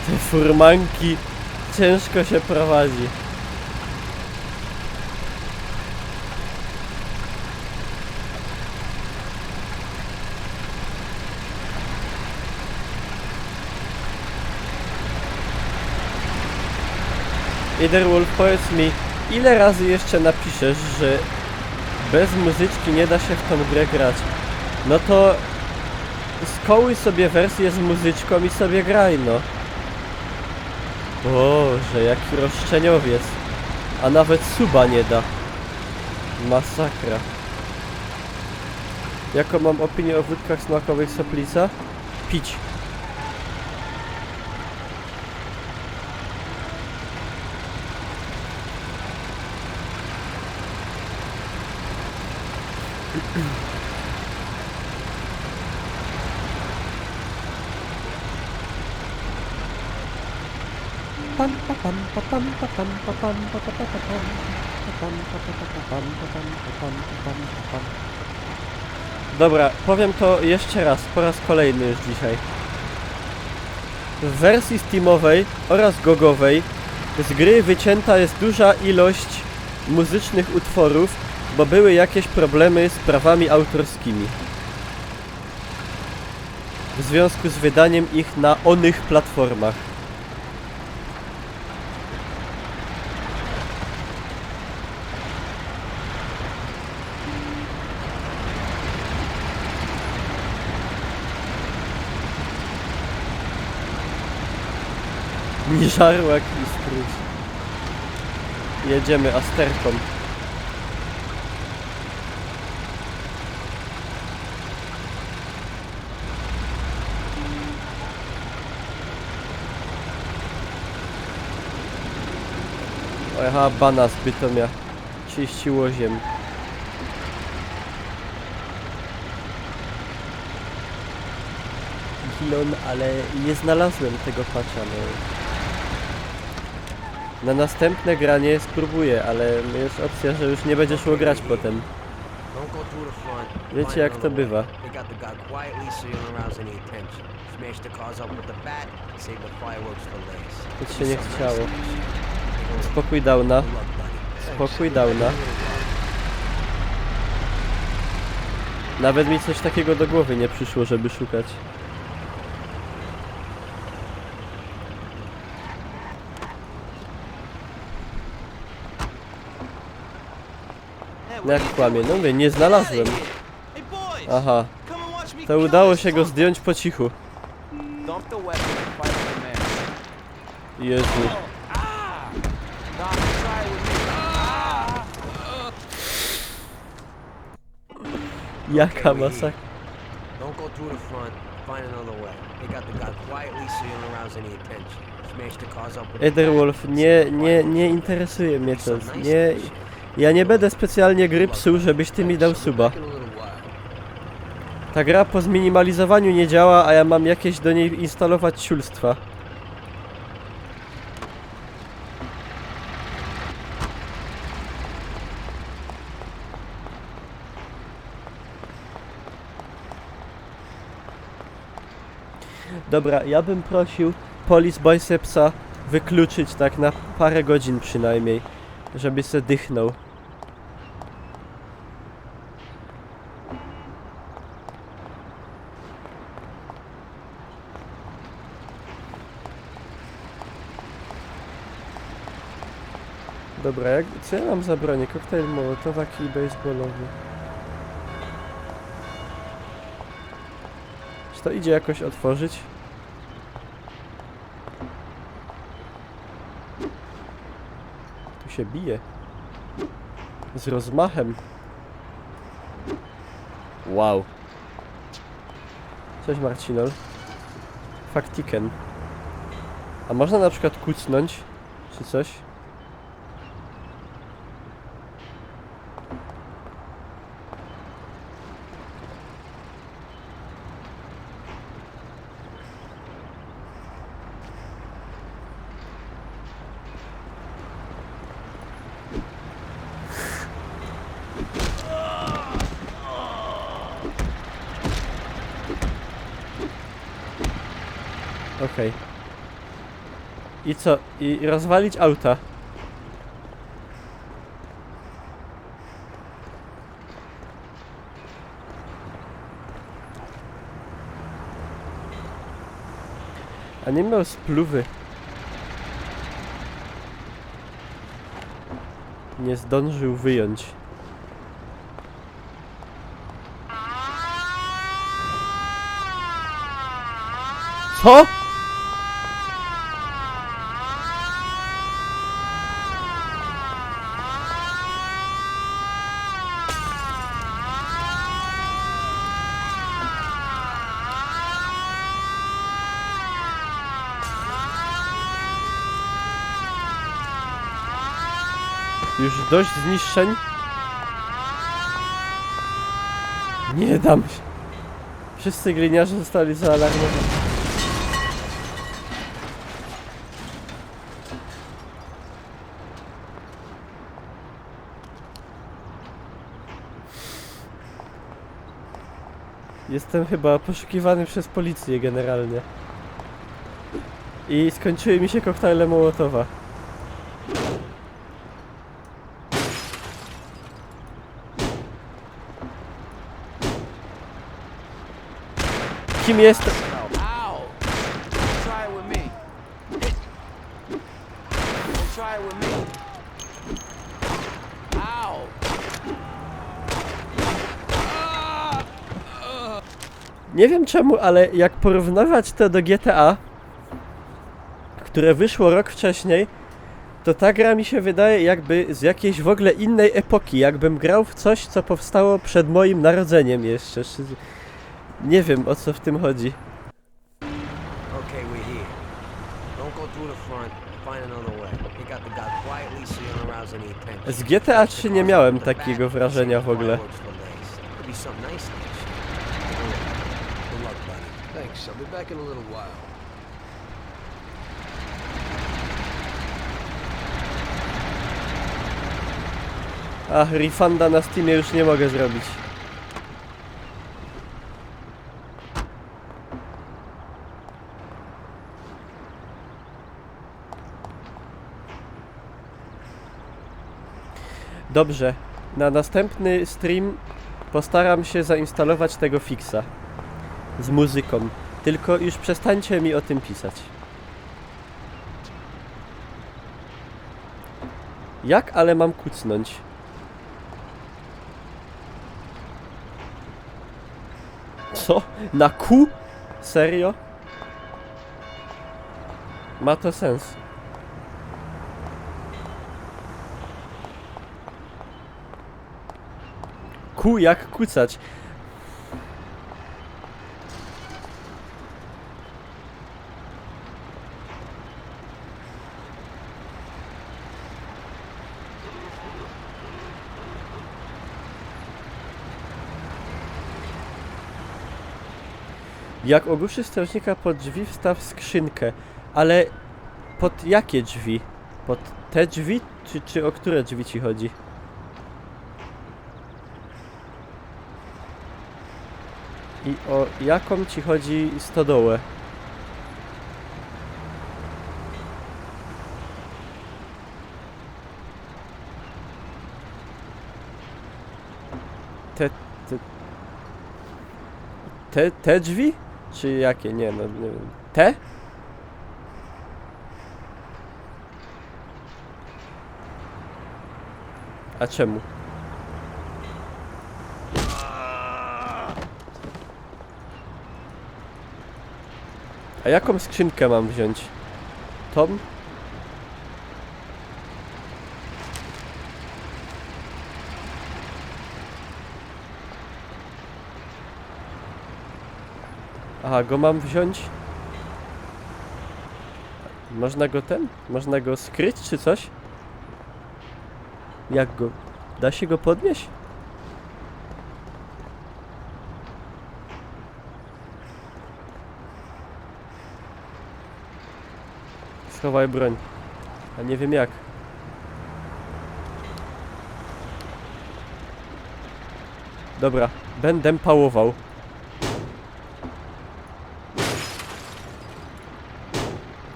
Te furmanki ciężko się prowadzi. Iderwolf, powiedz mi, ile razy jeszcze napiszesz, że bez muzyczki nie da się w tą grę grać? No to skołuj sobie wersję z muzyczką i sobie graj, no. Boże, jaki roszczeniowiec. A nawet suba nie da. Masakra. Jaką mam opinię o wódkach smakowych Soplica? Pić. Dobra, powiem to jeszcze raz, po raz kolejny już dzisiaj. W wersji Steamowej oraz GOGowej z gry wycięta jest duża ilość muzycznych utworów, bo były jakieś problemy z prawami autorskimi. W związku z wydaniem ich na onych platformach. Niżarłak i Scrooge. Jedziemy Asterką. Aha, bana z Bytomia. Czyściło ziem. Gilon, ale nie znalazłem tego patcha, no. Na następne granie spróbuję, ale jest opcja, że już nie będzie szło grać potem. Wiecie jak to bywa. Nic się nie chciało. Spokój downa. Spokój downa. Nawet mi coś takiego do głowy nie przyszło, żeby szukać. No jak kłamie, no mówię, nie znalazłem. Aha. To udało się go zdjąć po cichu. Jezu. Jaka masakra. Etherwolf, nie interesuje mnie to. Nie, ja nie będę specjalnie gry psuł, żebyś ty mi dał suba. Ta gra po zminimalizowaniu nie działa, a ja mam jakieś do niej instalować ciulstwa. Dobra, ja bym prosił Police Bicepsa wykluczyć tak na parę godzin przynajmniej, żeby se dychnął. Dobra, co ja mam za bronię? Koktajl mołotowa, kij baseballowy. Czy to idzie jakoś otworzyć? Tu się bije. Z rozmachem. Wow. Cześć Marcinol. Faktiken. A można na przykład kucnąć? Czy coś? Okej. I co? I rozwalić auta. A nie miał spluwy. Nie zdążył wyjąć. Co? Już dość zniszczeń? Nie dam się. Wszyscy gliniarze zostali zaalarmowani. Jestem chyba poszukiwany przez policję generalnie. I skończyły mi się koktajle Mołotowa. Kim jest?
Ow! Try it with me. Try it with me. Ow!
Nie wiem czemu, ale jak porównywać to do GTA, które wyszło rok wcześniej, to ta gra mi się wydaje jakby z jakiejś w ogóle innej epoki, jakbym grał w coś, co powstało przed moim narodzeniem jeszcze. Nie wiem, o co w tym chodzi.
Okay, we're here. Don't go through the front. Find another way. Take out the guy quietly so you don't arouse any attention.
Z GTA 3 nie miałem takiego wrażenia w ogóle.
Could be something nice. Good luck, buddy.
Thanks. I'll be back in a little while.
Ach, refunda na Steamie już nie mogę zrobić. Dobrze, na następny stream postaram się zainstalować tego fixa z muzyką, tylko już przestańcie mi o tym pisać. Jak ale mam kucnąć? Co? Na Q? Serio? Ma to sens. Q jak kucać. Jak ogłuszy strażnika pod drzwi, wstaw skrzynkę. Ale pod jakie drzwi? Pod te drzwi? Czy o które drzwi ci chodzi? I o jaką ci chodzi stodołę? Te drzwi? Czy jakie? Nie, no nie wiem. Te? A czemu? A jaką skrzynkę mam wziąć? Tą? Aha, go mam wziąć? Można go Można go skryć czy coś? Jak go? Da się go podnieść? Schowaj broń. A nie wiem jak. Dobra, będę pałował.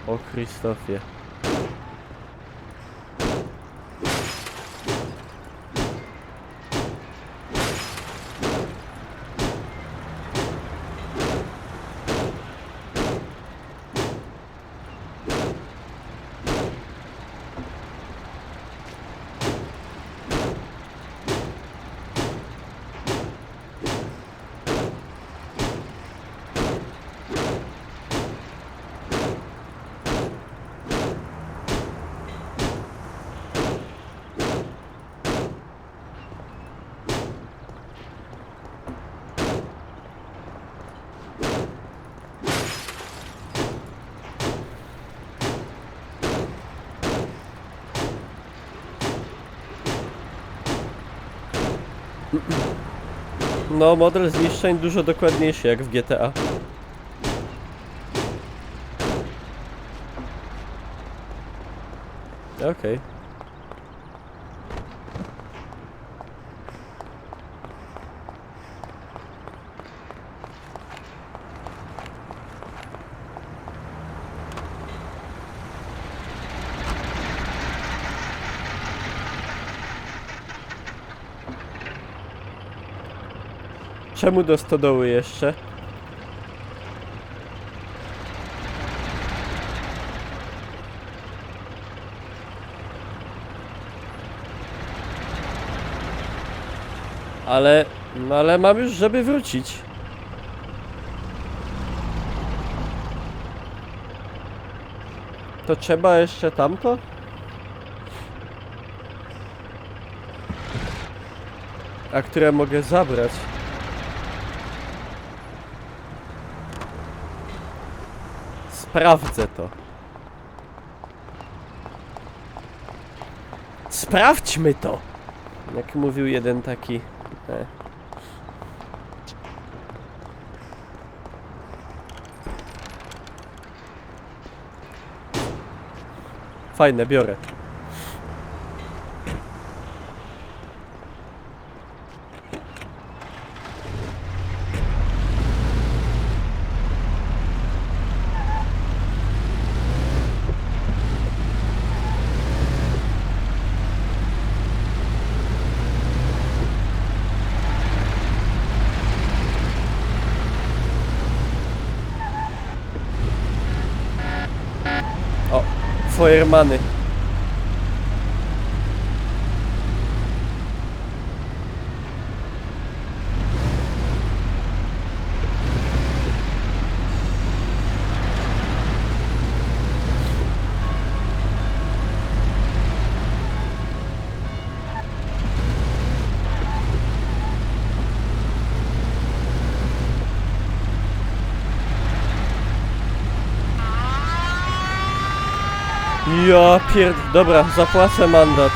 O Krzysztofie. No, model zniszczeń dużo dokładniejszy jak w GTA. Okej. Czemu do stodoły jeszcze? Ale mam już, żeby wrócić. To trzeba jeszcze tamto? A które mogę zabrać? Sprawdzę to. Sprawdźmy to! Jak mówił jeden taki... Fajne, biorę. O, Feuermany. Ja Dobra, zapłacę mandat.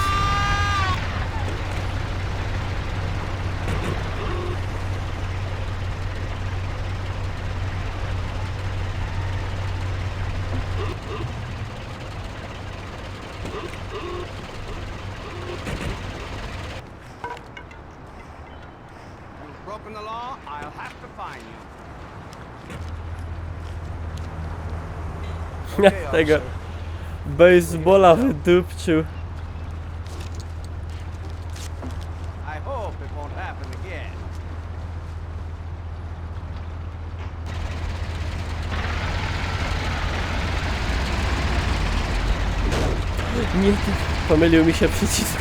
Broken the law, I'll have to fine you.
Tego baseballa wydupczył.
I hope it won't happen again.
Nie, pomylił mi się przycisk.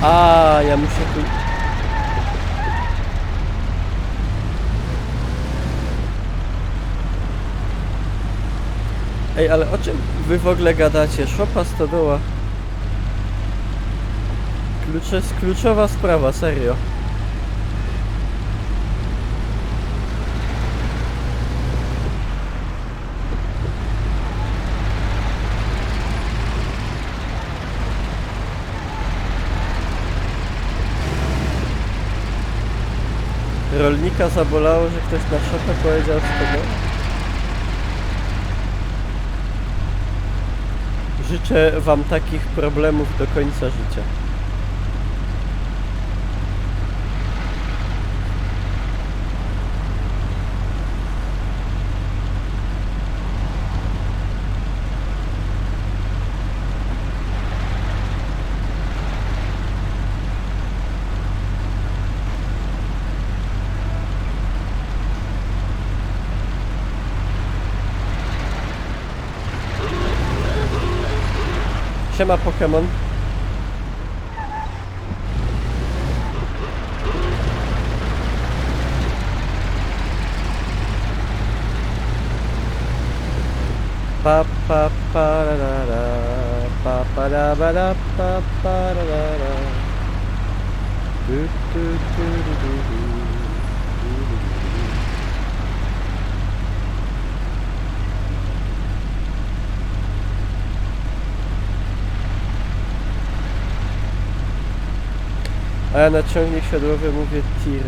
A, ja muszę tu... Ej, ale o czym wy w ogóle gadacie? Szopa, stodoła. Kluczowa sprawa, serio. Rolnika zabolało, że ktoś na szopę powiedział stodoła. Życzę wam takich problemów do końca życia. Siema Pokémon. Pa pa pa ra ra ra, pa pa ra ba ra, pa pa ra ra ra. Du, du, du, du, du, du. A ja na ciągnik siodłowy mówię tir.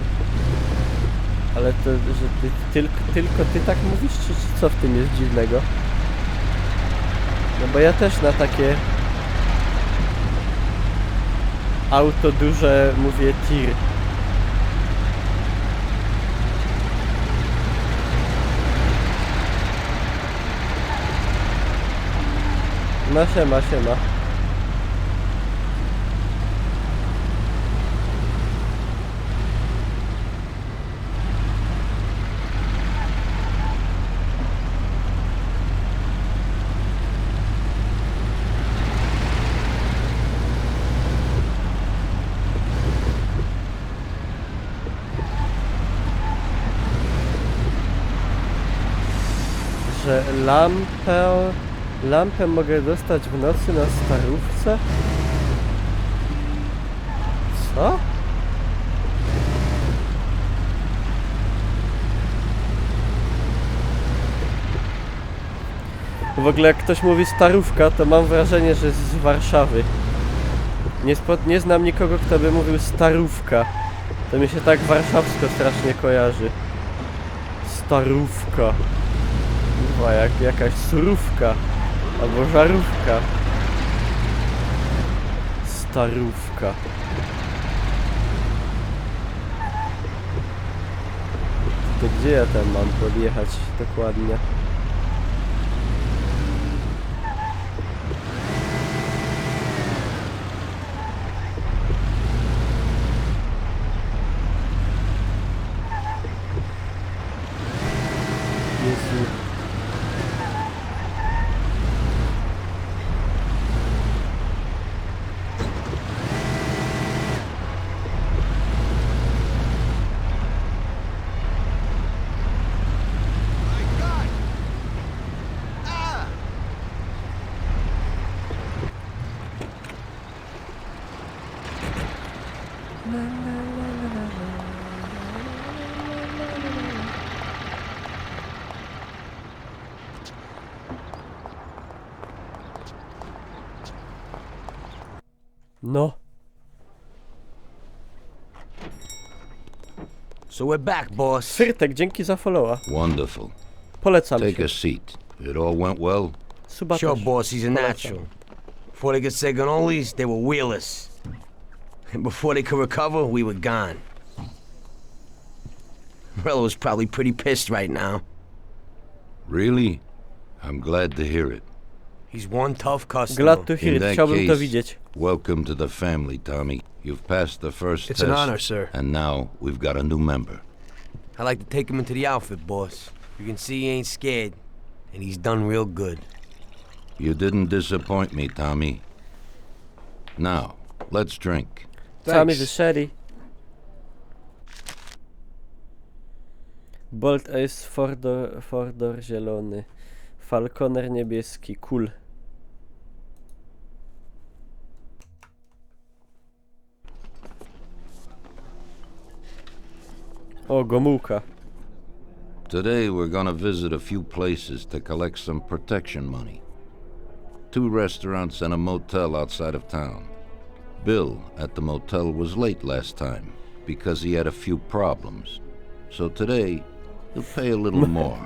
Ale to, że ty, tylko ty tak mówisz, czy co w tym jest dziwnego? No bo ja też na takie auto duże mówię tir. No siema, siema. Że lampę mogę dostać w nocy na starówce? Co? W ogóle jak ktoś mówi starówka, to mam wrażenie, że jest z Warszawy. Nie znam nikogo, kto by mówił starówka. To mi się tak warszawsko strasznie kojarzy. Starówka. Chyba jak jakaś surówka. Albo żarówka. Starówka. To gdzie ja tam mam podjechać dokładnie? Jezu. No.
So we're back, boss.
Fyrtek, dzięki za followa.
Wonderful.
Polecam
Take
się.
a seat. It all went well?
Suba
Sure,
też.
boss, he's a natural. Before they could say cannolis, they were wheelers. And before they could recover, we were gone. Morello's probably pretty pissed right now.
Really? I'm glad to hear it.
He's one tough customer.
Glad to hear
In
it.
that
Chciałbym to
case,
widzieć.
welcome to the family, Tommy. You've passed the first
It's
test.
an honor, sir.
And now we've got a new member.
I like to take him into the outfit, boss. You can see he ain't scared. And he's done real good.
You didn't disappoint me, Tommy. Now, let's drink.
Tommy the Sherry. Bolt Ace, Fordor zielony. Falconer niebieski. Cool. O, Gomułka.
Today we're gonna visit a few places to collect some protection money. 2 restaurants and a motel outside of town. Bill at the motel was late last time because he had a few problems. So today, he'll pay a little more.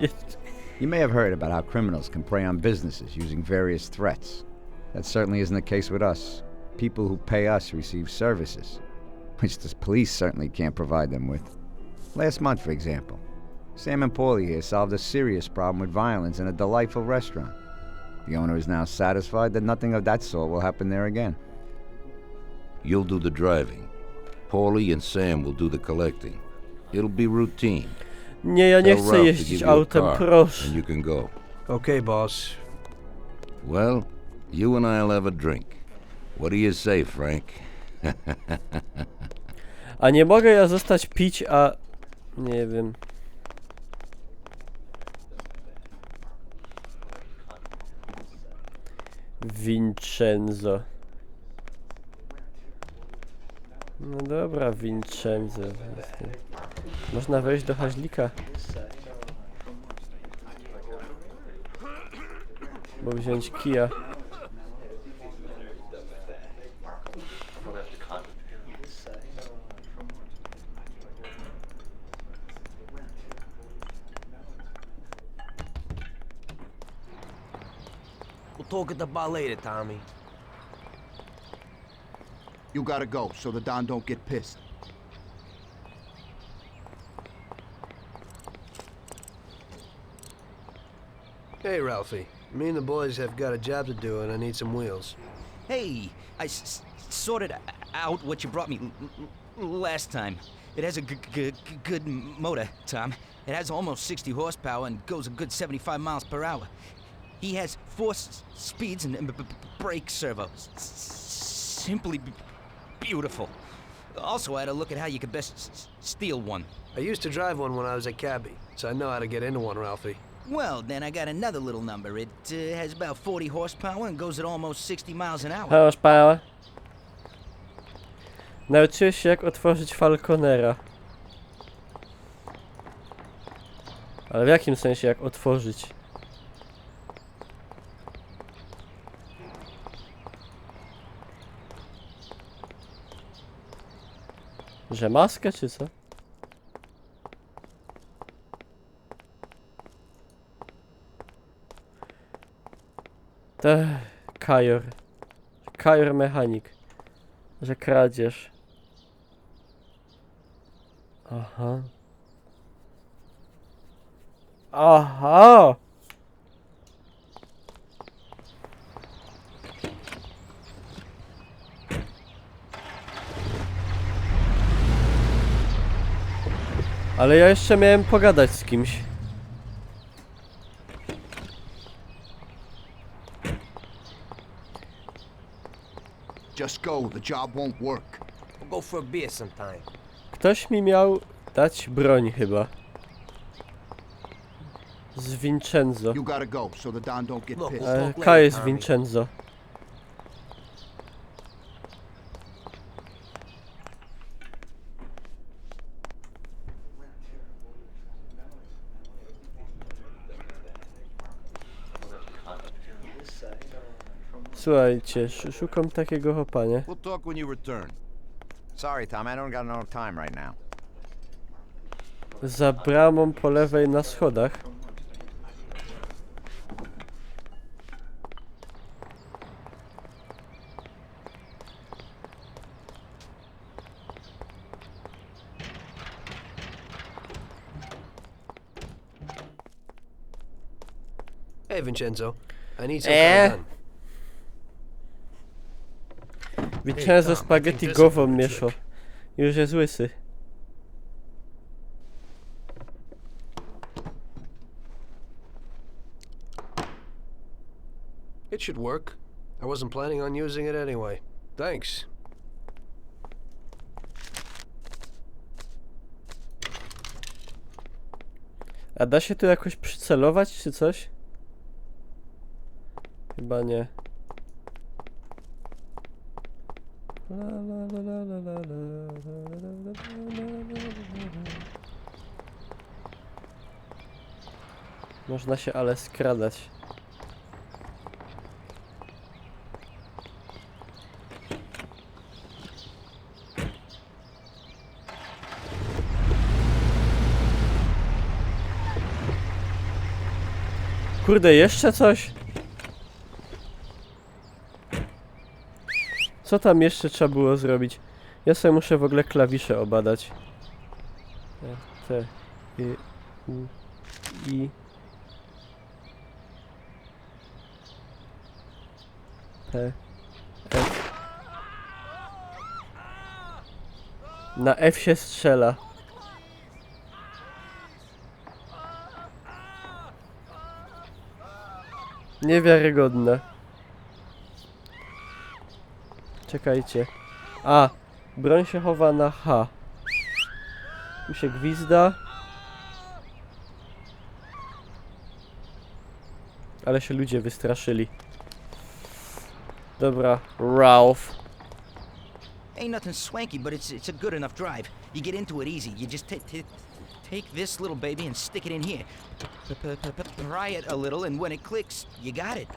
You may have heard about how criminals can prey on businesses using various threats. That certainly isn't the case with us. People who pay us receive services, which the police certainly can't provide them with. Last month, for example, Sam and Paulie here solved a serious problem with violence in a delightful restaurant. The owner is now satisfied that nothing of that sort will happen there again.
You'll do the driving. Paulie and Sam will do the collecting. It'll be routine.
Nie, ja nie
Tell
chcę
Ralph to
jeździć
give you a
autem,
car,
proszę.
and you can go.
Okay, boss.
Well, you and I'll have a drink. What do you say, Frank?
A nie mogę ja zostać pić, a... Nie wiem. Vincenzo. No dobra, Vincenzo. Można wejść do Haźlika. Bo wziąć kija.
We'll talk at the bar later, Tommy.
You gotta go so the Don don't get pissed.
Hey, Ralphie. Me and the boys have got a job to do, and I need some wheels.
Hey, I sorted out what you brought me last time. It has a good motor, Tom. It has almost 60 horsepower and goes a good 75 miles per hour. He has 4 speeds and brake servo. Simply beautiful. Also, I had a look at how you could best steal one.
I used to drive one when I was a cabbie, so I know how to get into one, Ralphie.
Well, then I got another little number. It has about 40 horsepower and goes at almost 60 miles an hour.
Horsepower. Nauczyłeś się, jak otworzyć Falconera. Ale w jakim sensie, jak otworzyć? Że maskę, czy co? Kajor. Kajor mechanik. Że kradzież. Aha. Aha! Ale ja jeszcze miałem pogadać z kimś.
Just go. The job won't work.
We'll go for a beer sometime.
Ktoś mi miał dać broń chyba. Z Vincenzo.
You gotta go, so the Don don't get pissed.
K jest Vincenzo. Słuchajcie, szukam takiego chopa, nie?
We'll talk when you return. Sorry, Tom, I don't got enough time right now.
Za bramą po lewej na schodach.
Hey, Vincenzo. I need some kind of gun.
Vincenzo spaghetti głową mieszo. Już jest łysy.
It should work. I wasn't planning on using it anyway. Thanks.
A da się tu jakoś przycelować czy coś? Chyba nie. Można się ale skradać. Kurde, jeszcze coś? Co tam jeszcze trzeba było zrobić? Ja sobie muszę w ogóle klawisze obadać. T, U, I. P, F. Na F się strzela. Niewiarygodne. Czekajcie. A, broń się chowa na H. Tu się gwizda. Ale się ludzie wystraszyli. Dobra, Ralph.
Ain't nothing swanky, but it's a good enough drive. You get into it easy. You just take this little baby and stick it in here. Pry it a little, and when it clicks, you got it.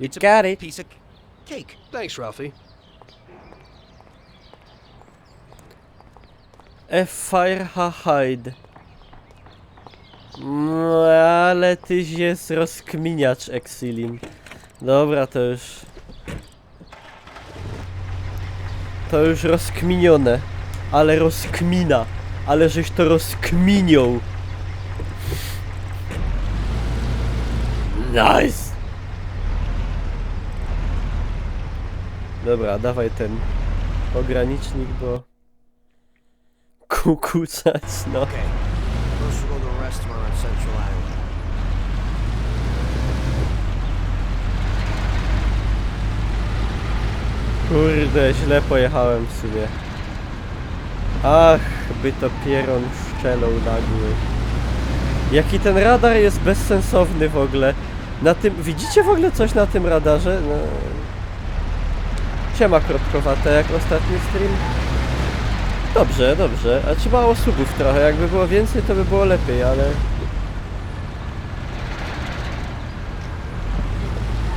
It's a
piece of cake.
Thanks, Ralphie.
Fire hide. No, ale tyś jest rozkminiacz, Exilin. Dobra, to już... To już rozkminione. Ale rozkmina. Ale żeś to rozkminią. Nice! Dobra, dawaj ten ogranicznik, bo... Kukucać, no.
Okay. First we'll go to a restaurant on Central Island.
Kurde, źle pojechałem w sumie. Ach, by to pieron szczelą nagły. Jaki ten radar jest bezsensowny w ogóle. Na tym... Widzicie w ogóle coś na tym radarze? No... Siema kropkowate, jak ostatni stream. Dobrze, dobrze. A czy mało subów trochę? Jakby było więcej, to by było lepiej, ale...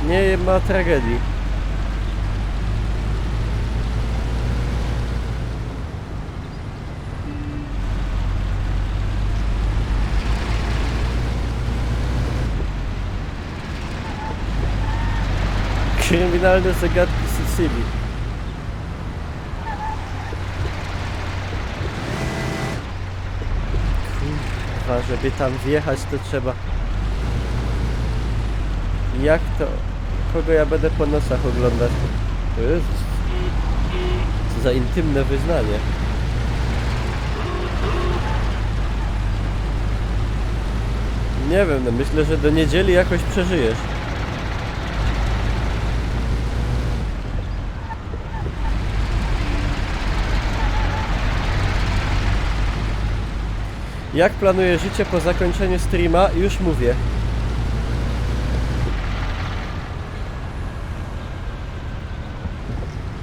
Nie ma tragedii. Kryminalne zagadki Sicylii. Kurwa, żeby tam wjechać, to trzeba... Jak to? Kogo ja będę po nosach oglądać? Jezus. Co za intymne wyznanie. Nie wiem, no myślę, że do niedzieli jakoś przeżyjesz. Jak planuję życie po zakończeniu streama? Już mówię.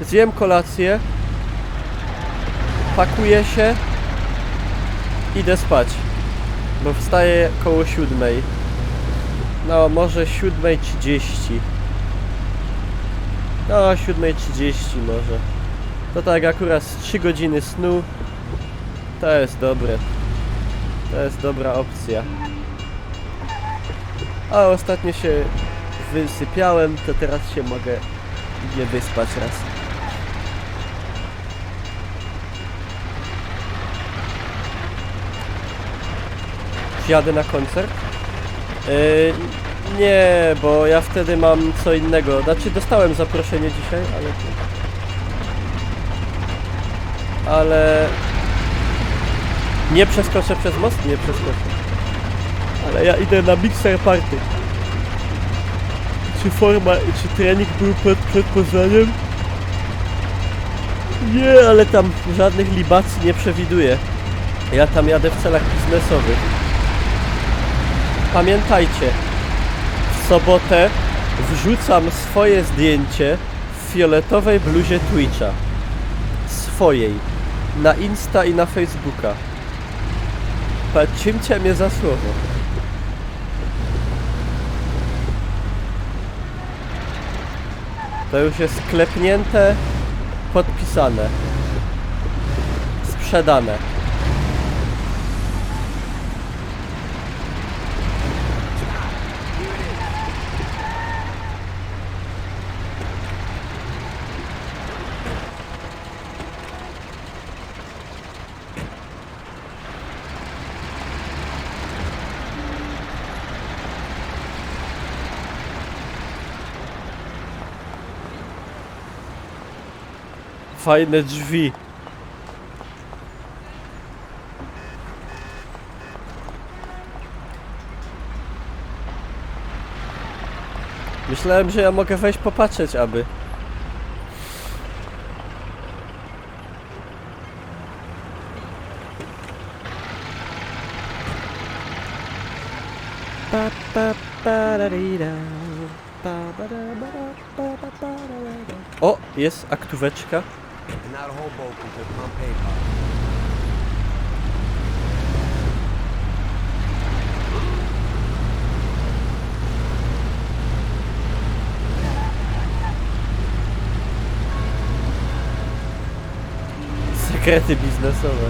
Zjem kolację, pakuję się, idę spać, bo wstaję koło 7. No, może 7:30. No, 7:30 może. To tak akurat z 3 godziny snu. To jest dobre. To jest dobra opcja. A ostatnio się wysypiałem, to teraz się mogę nie wyspać raz. Jadę na koncert? Nie, bo ja wtedy mam co innego. Znaczy dostałem zaproszenie dzisiaj, ale nie przeskoczę przez most? Nie przeskoczę. Ale ja idę na Mixer Party. Czy trening był przed Poznaniem? Nie, ale tam żadnych libacji nie przewiduję. Ja tam jadę w celach biznesowych. Pamiętajcie, w sobotę wrzucam swoje zdjęcie w fioletowej bluzie Twitcha. Swojej. Na Insta i na Facebooka. Trzymcie mnie za słowo. To już jest sklepnięte, podpisane, sprzedane. Fajne drzwi. Myślałem, że ja mogę wejść popatrzeć, aby. O, jest aktóweczka. Sekrety biznesowe.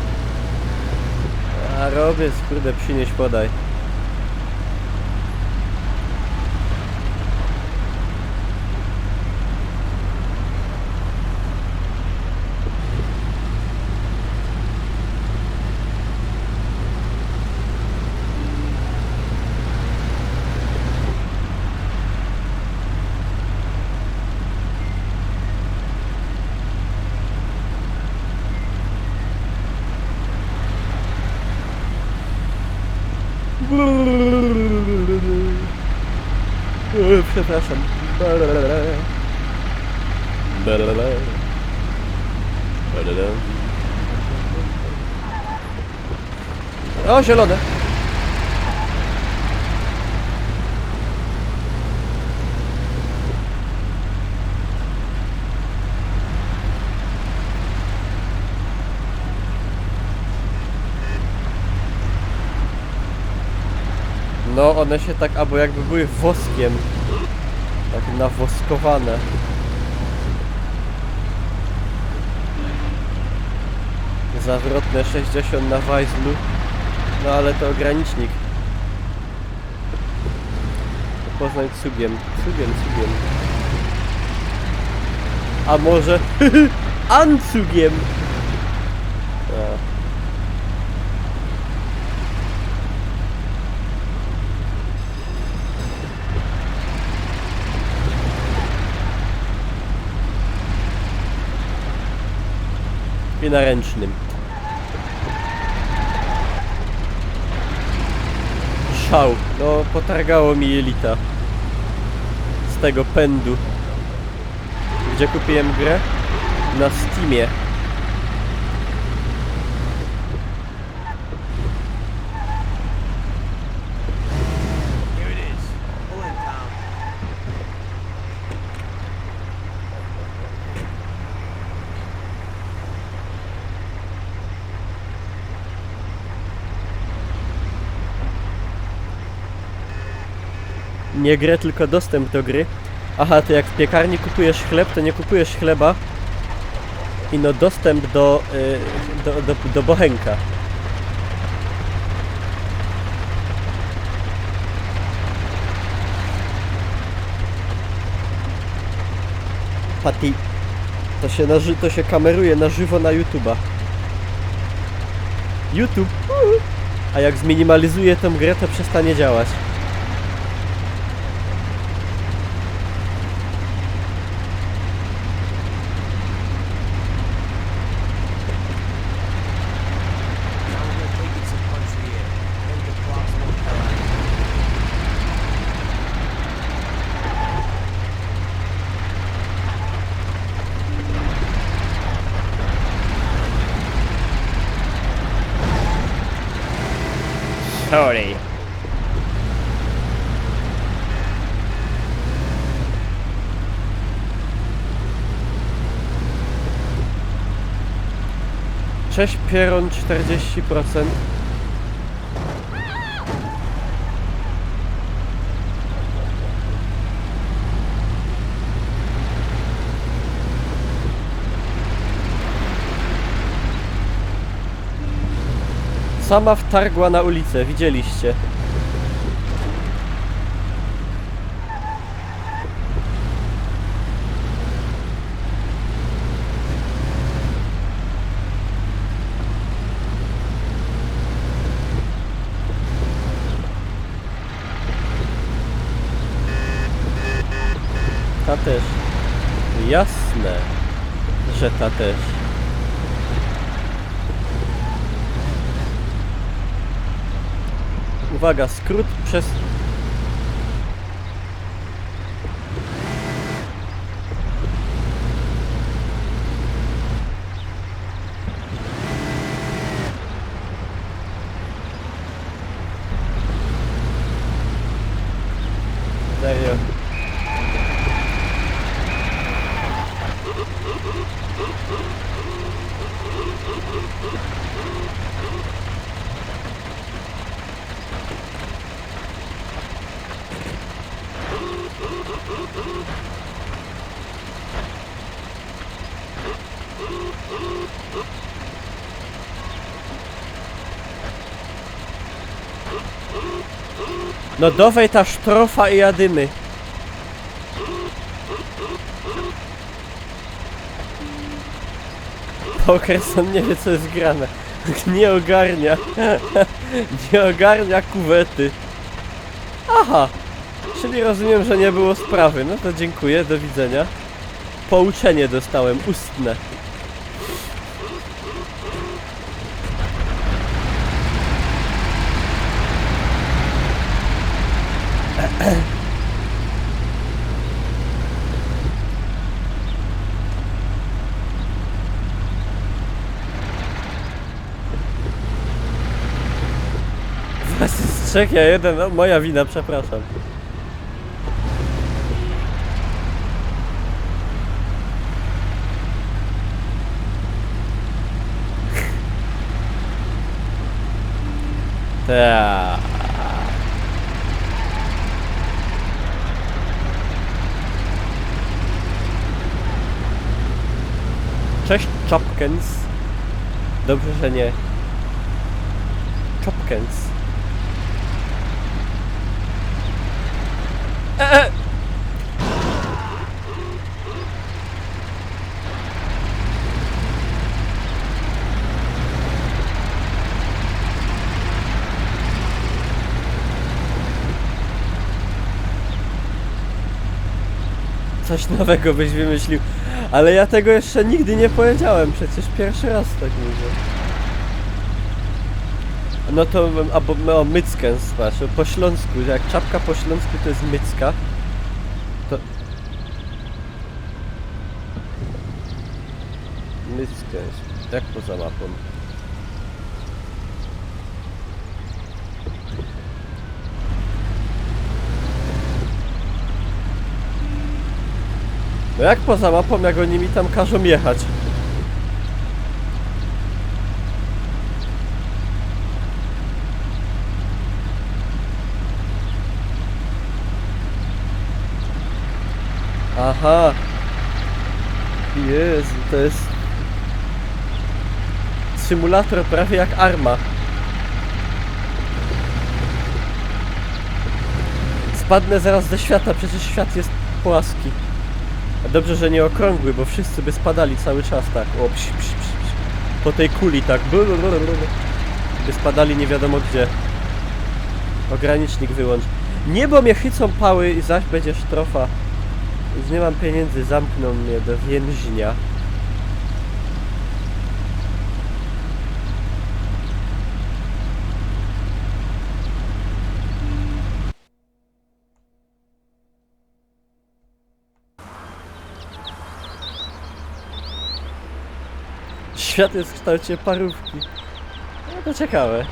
A robię, kurde, przynieś, podaj. Przepraszam. O, zielone. No, one się tak, albo jakby były woskiem. Tak nawoskowane. Zawrotne 60 na Weisslu. No ale to ogranicznik. Poznań cugiem. Cugiem. A może ancugiem? I na ręcznym. Szał. No, potargało mi jelita. Z tego pędu. Gdzie kupiłem grę? Na Steamie.
Here it is. Pull in, Tom.
Nie grę, tylko dostęp do gry. Aha, to jak w piekarni kupujesz chleb, to nie kupujesz chleba. I no dostęp do bochenka. Patty. To się kameruje na żywo na YouTube'a. YouTube. A jak zminimalizuję tę grę, to przestanie działać. Sorry. Cześć Pieron 40%. Sama wtargła na ulicę, widzieliście. Ta też. Jasne, że ta też. Uwaga, skrót przez... Serio. No dowej ta sztrofa i jadymy. Pokerson nie wie co jest grane. Nie ogarnia. Nie ogarnia kuwety. Aha. Czyli rozumiem, że nie było sprawy. No to dziękuję, do widzenia. Pouczenie dostałem, ustne. Was jest 3, ja 1, no moja wina, przepraszam. Ta. Cześć, Chopkins. Dobrze, że nie Chopkins. Coś nowego byś wymyślił, ale ja tego jeszcze nigdy nie powiedziałem, przecież pierwszy raz tak mówię. No to, albo myckens, patrz, po śląsku, że jak czapka po śląsku to jest mycka, to... Myckens, jak poza mapą? No jak poza mapą, jak oni mi tam każą jechać? Aha. Jezu, to jest... symulator prawie jak Arma. Spadnę zaraz ze świata, przecież świat jest płaski. A dobrze, że nie okrągły, bo wszyscy by spadali cały czas tak. O, psi, psi, psi, psi. Po tej kuli tak. By spadali nie wiadomo gdzie. Ogranicznik wyłącz. Niebo mnie chycą pały i zaś będzie sztrofa. Już nie mam pieniędzy, zamkną mnie do więźnia. Świat jest w kształcie parówki. No to ciekawe.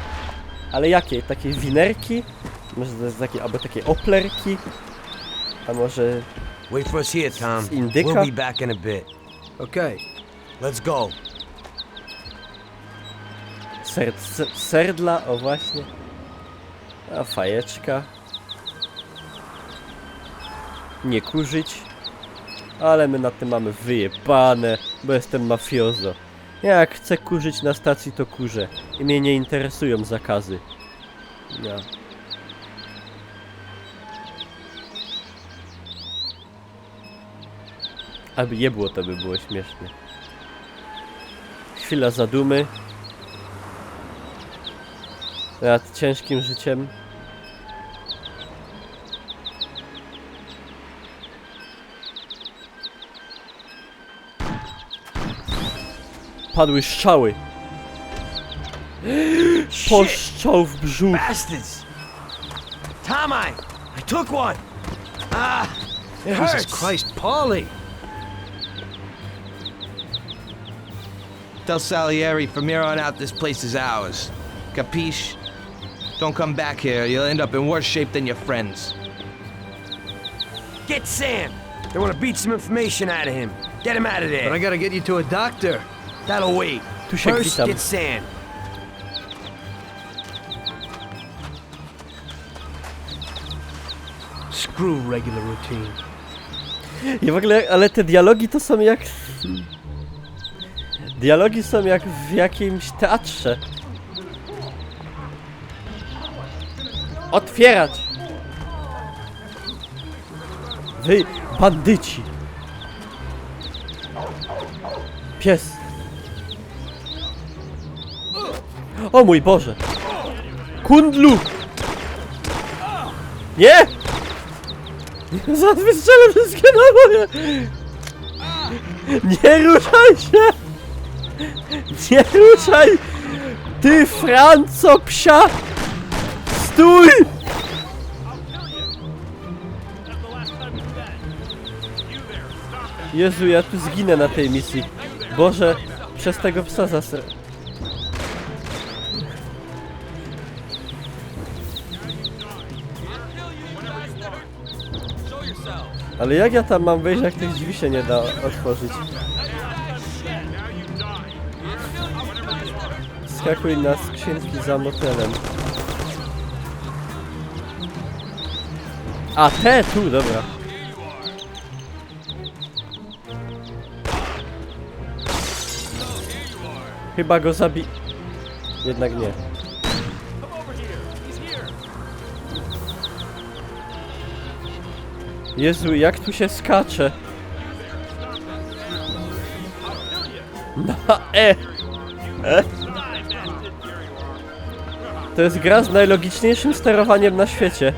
Ale jakiej? Takiej winerki? Może to jest takie, albo takiej oplerki? A może...
Wait for us here, Tom.
z indyka?
We'll be back in a bit.
Okay.
Let's go.
Serdla, o właśnie. A fajeczka. Nie kurzyć. Ale my na tym mamy wyjebane, bo jestem mafiozo. Jak chcę kurzyć na stacji, to kurzę. I mnie nie interesują zakazy. Ja. Aby jebło, to by było śmiesznie. Chwila zadumy. Nad ciężkim życiem. Padły strzały. Postrzał w brzuch.
Bastards! Tom, I took one! Ah! It hurts!
Jesus Christ, Paulie!
Tell Salieri from here on out this place is ours. Capiche? Don't come back here, you'll end up in worse shape than your friends.
Get Sam! They want to beat some information out of him. Get him out of there.
But I gotta get you to a doctor.
That'll wait.
Tu się
First,
kwitam.
get Sam.
Screw regular routine.
I w ogóle, ale te dialogi to są jak... Dialogi są jak w jakimś teatrze. Otwierać! Wy, bandyci! Pies! O mój Boże! Kundlu! Nie! Zaraz wystrzelę wszystkie naboje! Nie ruszaj się! Nie ruszaj! Ty Franco psia! Stój! Jezu, ja tu zginę na tej misji. Boże, przez tego psa zasr... Ale jak ja tam mam wejść, jak tych drzwi się nie da otworzyć? Skakuj na skrzynki za motelem. A te tu, dobra. Chyba go Jednak nie. Jezu, jak tu się skacze? Na To jest gra z najlogiczniejszym sterowaniem na świecie.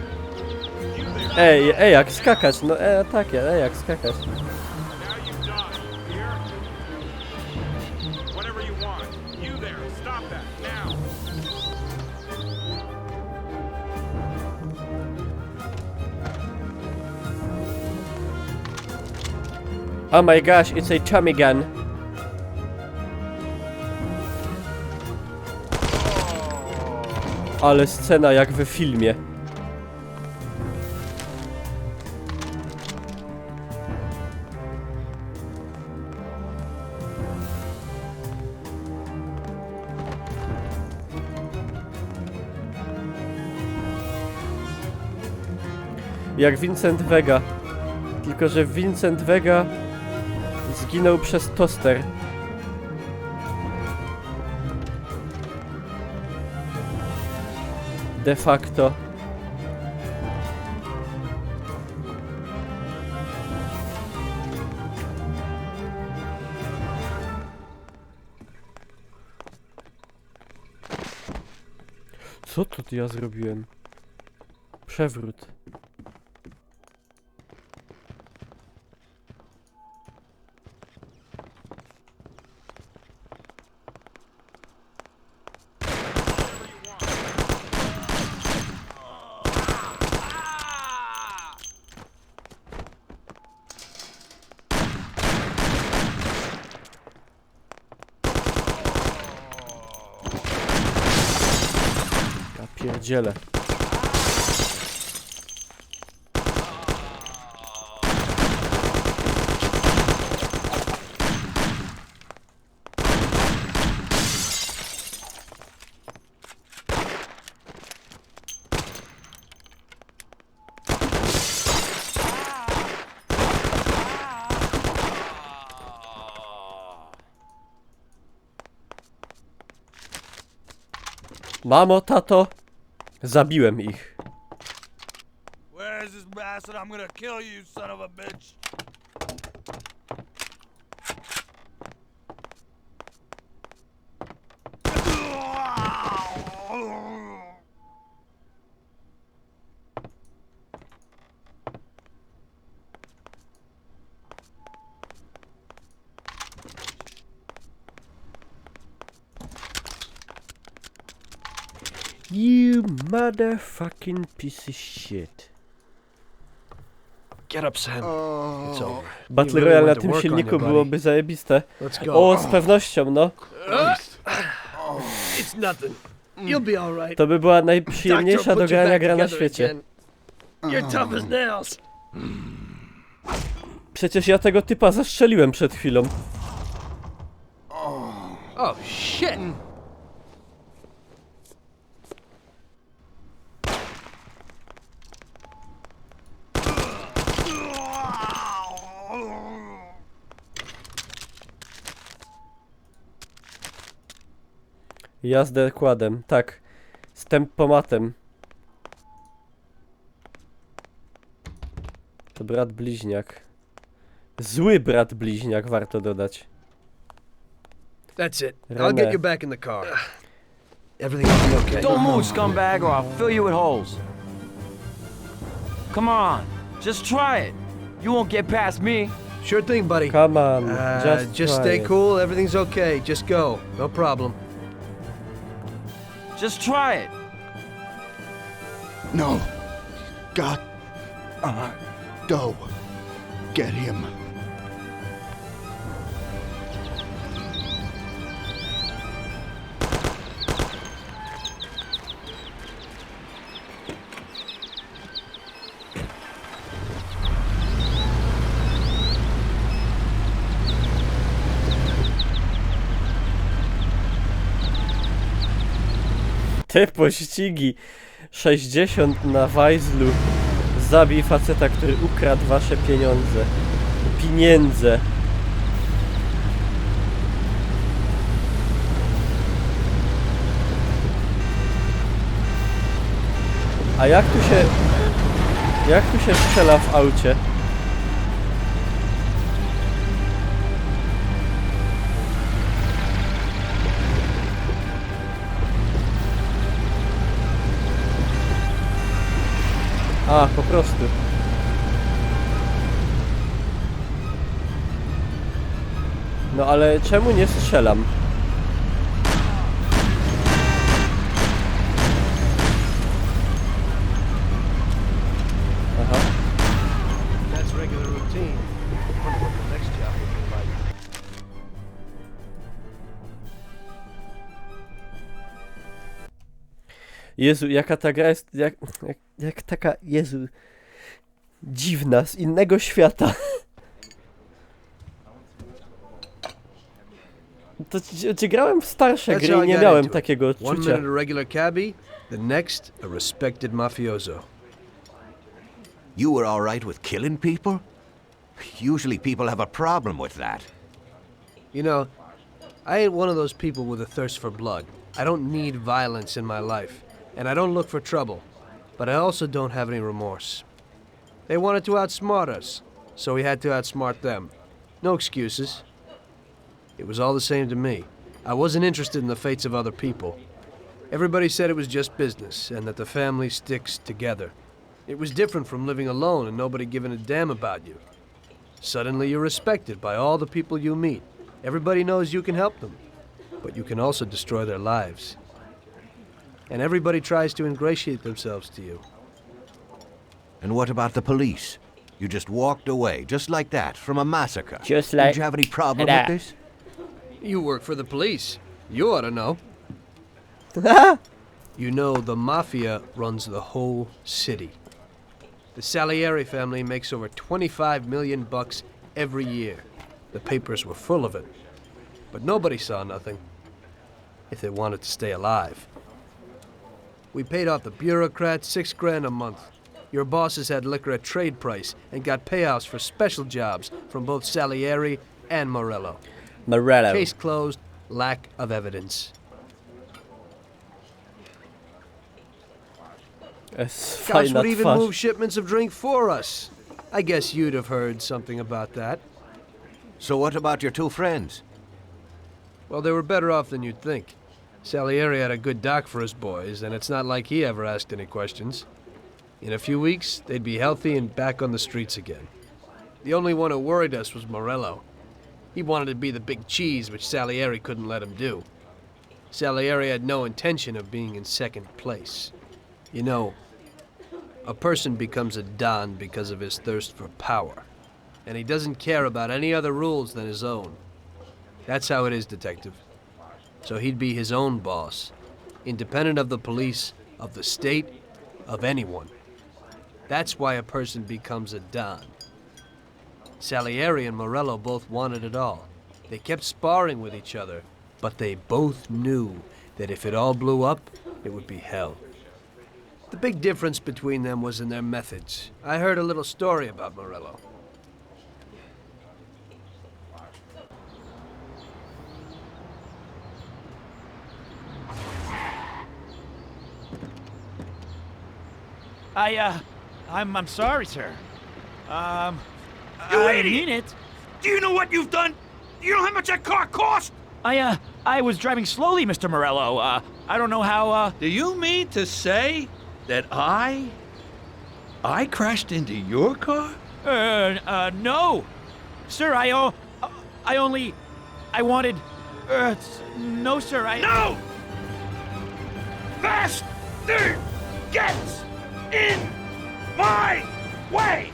Jak skakać? No takie, jak skakać. Oh my gosh, it's a Tommy gun. Ale scena jak we filmie. Jak Vincent Vega. Tylko że Vincent Vega zginął przez toster. De facto. Co to ja zrobiłem? Przewrót. Pierdziele. Mamo, tato, zabiłem ich.
Where is this bastard? I'm gonna kill you, son of a bitch.
You motherfucking piece of shit.
Get up, Sam. It's over.
Battle Royale na tym silniku byłoby zajebiste. O, z pewnością, no.
It's nothing. You'll be all right.
To by była najprzyjemniejsza do grania gra na świecie.
You're tough as nails.
Przecież ja tego typa zastrzeliłem przed chwilą.
Oh, shit.
Jazdę kładem, tak. Z tempomatem. To brat bliźniak. Zły brat bliźniak, warto dodać.
That's it. I'll get you back in the car. Everything will be okay.
Don't move, scumbag, or I'll fill you with holes. Come on, just try it. You won't get past me.
Sure thing, buddy.
Come on,
just stay cool. Everything's okay. Just go. No problem.
Just try it.
No. God. Go. Get him.
Te pościgi. 60 na Wajzlu. Zabij faceta, który ukradł wasze pieniądze. Pieniądze. A jak tu się... Jak tu się strzela w aucie? A, po prostu. No ale czemu nie strzelam? Aha.
That's regular routine. Wonder what the next job will be like.
Jezu, jaka ta gra jest... Jak taka... Jezu... Dziwna, z innego świata. To gdzie grałem w starsze
That's
gry
how
i
I
nie
got
miałem
into it.
takiego
1
odczucia.
minute a regular cabbie, the next a respected mafioso.
You were all right with killing people? Usually people have a problem with that.
You know, I ain't one of those people with a thirst for blood. I don't need violence in my life, and I don't look for trouble. But I also don't have any remorse. They wanted to outsmart us, so we had to outsmart them. No excuses. It was all the same to me. I wasn't interested in the fates of other people. Everybody said it was just business, and that the family sticks together. It was different from living alone and nobody giving a damn about you. Suddenly you're respected by all the people you meet. Everybody knows you can help them, but you can also destroy their lives. And everybody tries to ingratiate themselves to you.
And what about the police? You just walked away, just like that, from a massacre.
Just like
Did you have any problem
that.
with this?
You work for the police. You ought to know. You know, the mafia runs the whole city. The Salieri family makes over 25 million bucks every year. The papers were full of it. But nobody saw nothing. If they wanted to stay alive. We paid off the bureaucrats $6 grand a month. Your bosses had liquor at trade price and got payouts for special jobs from both Salieri and Morello.
Morello.
Case closed, lack of evidence. Cops would even move shipments of drink for us. I guess you'd have heard something about that.
So what about your two friends?
Well, they were better off than you'd think. Salieri had a good doc for his boys, and it's not like he ever asked any questions. In a few weeks, they'd be healthy and back on the streets again. The only one who worried us was Morello. He wanted to be the big cheese, which Salieri couldn't let him do. Salieri had no intention of being in second place. You know, a person becomes a Don because of his thirst for power. And he doesn't care about any other rules than his own. That's how it is, Detective. So he'd be his own boss, independent of the police, of the state, of anyone. That's why a person becomes a Don. Salieri and Morello both wanted it all. They kept sparring with each other, but they both knew that if it all blew up, it would be hell. The big difference between them was in their methods. I heard a little story about Morello.
I'm sorry, sir.
You
I
idiot!
mean it.
Do you know what you've done? You know how much that car cost?
I was driving slowly, Mr. Morello. I don't know how,
Do you mean to say that I crashed into your car?
no. Sir, I wanted, no, sir,
No! Faster gets in my way!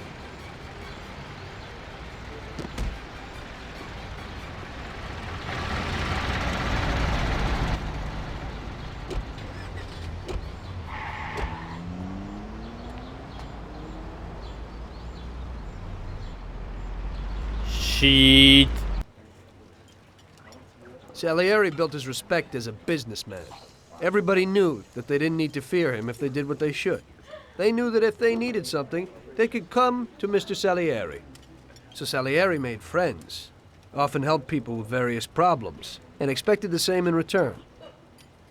Shit.
Salieri built his respect as a businessman. Everybody knew that they didn't need to fear him if they did what they should. They knew that if they needed something, they could come to Mr. Salieri. So Salieri made friends, often helped people with various problems, and expected the same in return.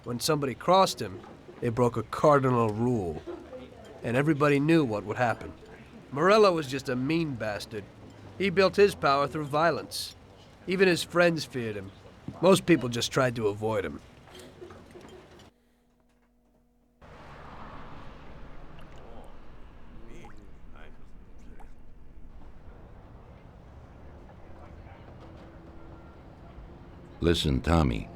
When somebody crossed him, they broke a cardinal rule, and everybody knew what would happen. Morello was just a mean bastard. He built his power through violence. Even his friends feared him. Most people just tried to avoid him.
Listen, Tommy,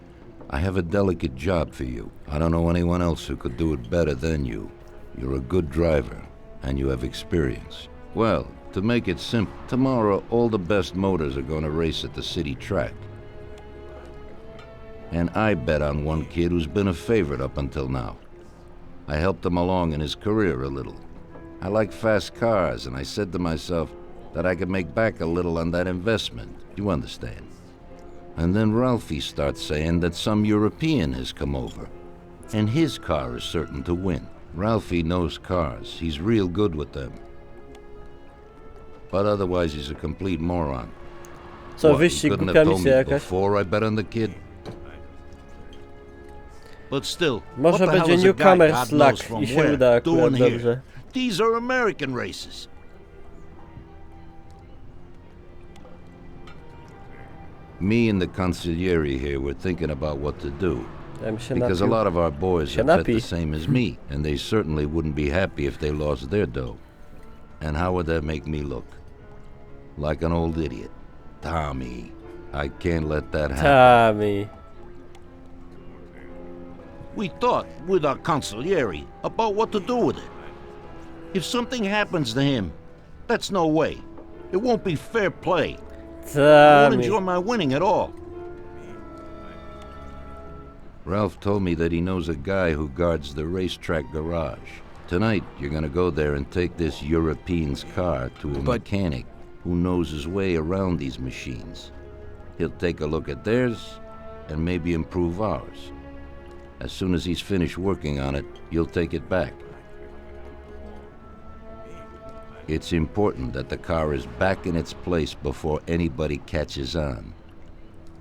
I have a delicate job for you. I don't know anyone else who could do it better than you. You're a good driver, and you have experience. Well, to make it simple, tomorrow all the best motors are going to race at the city track. And I bet on one kid who's been a favorite up until now. I helped him along in his career a little. I like fast cars, and I said to myself that I could make back a little on that investment. You understand? And then Ralphie starts saying that some European has come over, and his car is certain to win. Ralphie knows cars. He's real good with them. But otherwise he's a complete moron.
Co,
What, he
wyścig,
couldn't
głupia
have told
misja
me
jakaś?
before I bet on the kid? But still,
Może
what the hell
będzie
is a guy
newcomer
God
Slack
knows from
i się
where
uda akurat
doing here?
dobrze.
These are American races. Me and the consigliere here were thinking about what to do. Because a lot of our boys are bet the same as me, and they certainly wouldn't be happy if they lost their dough. And how would that make me look? Like an old idiot. Tommy, I can't let that happen.
Tommy.
We thought with our consigliere about what to do with it. If something happens to him, that's no way. It won't be fair play. I won't enjoy my winning at all. Ralph told me that he knows a guy who guards the racetrack garage. Tonight, you're gonna go there and take this European's car to a mechanic who knows his way around these machines. He'll take a look at theirs and maybe improve ours. As soon as he's finished working on it, you'll take it back. It's important that the car is back in its place before anybody catches on.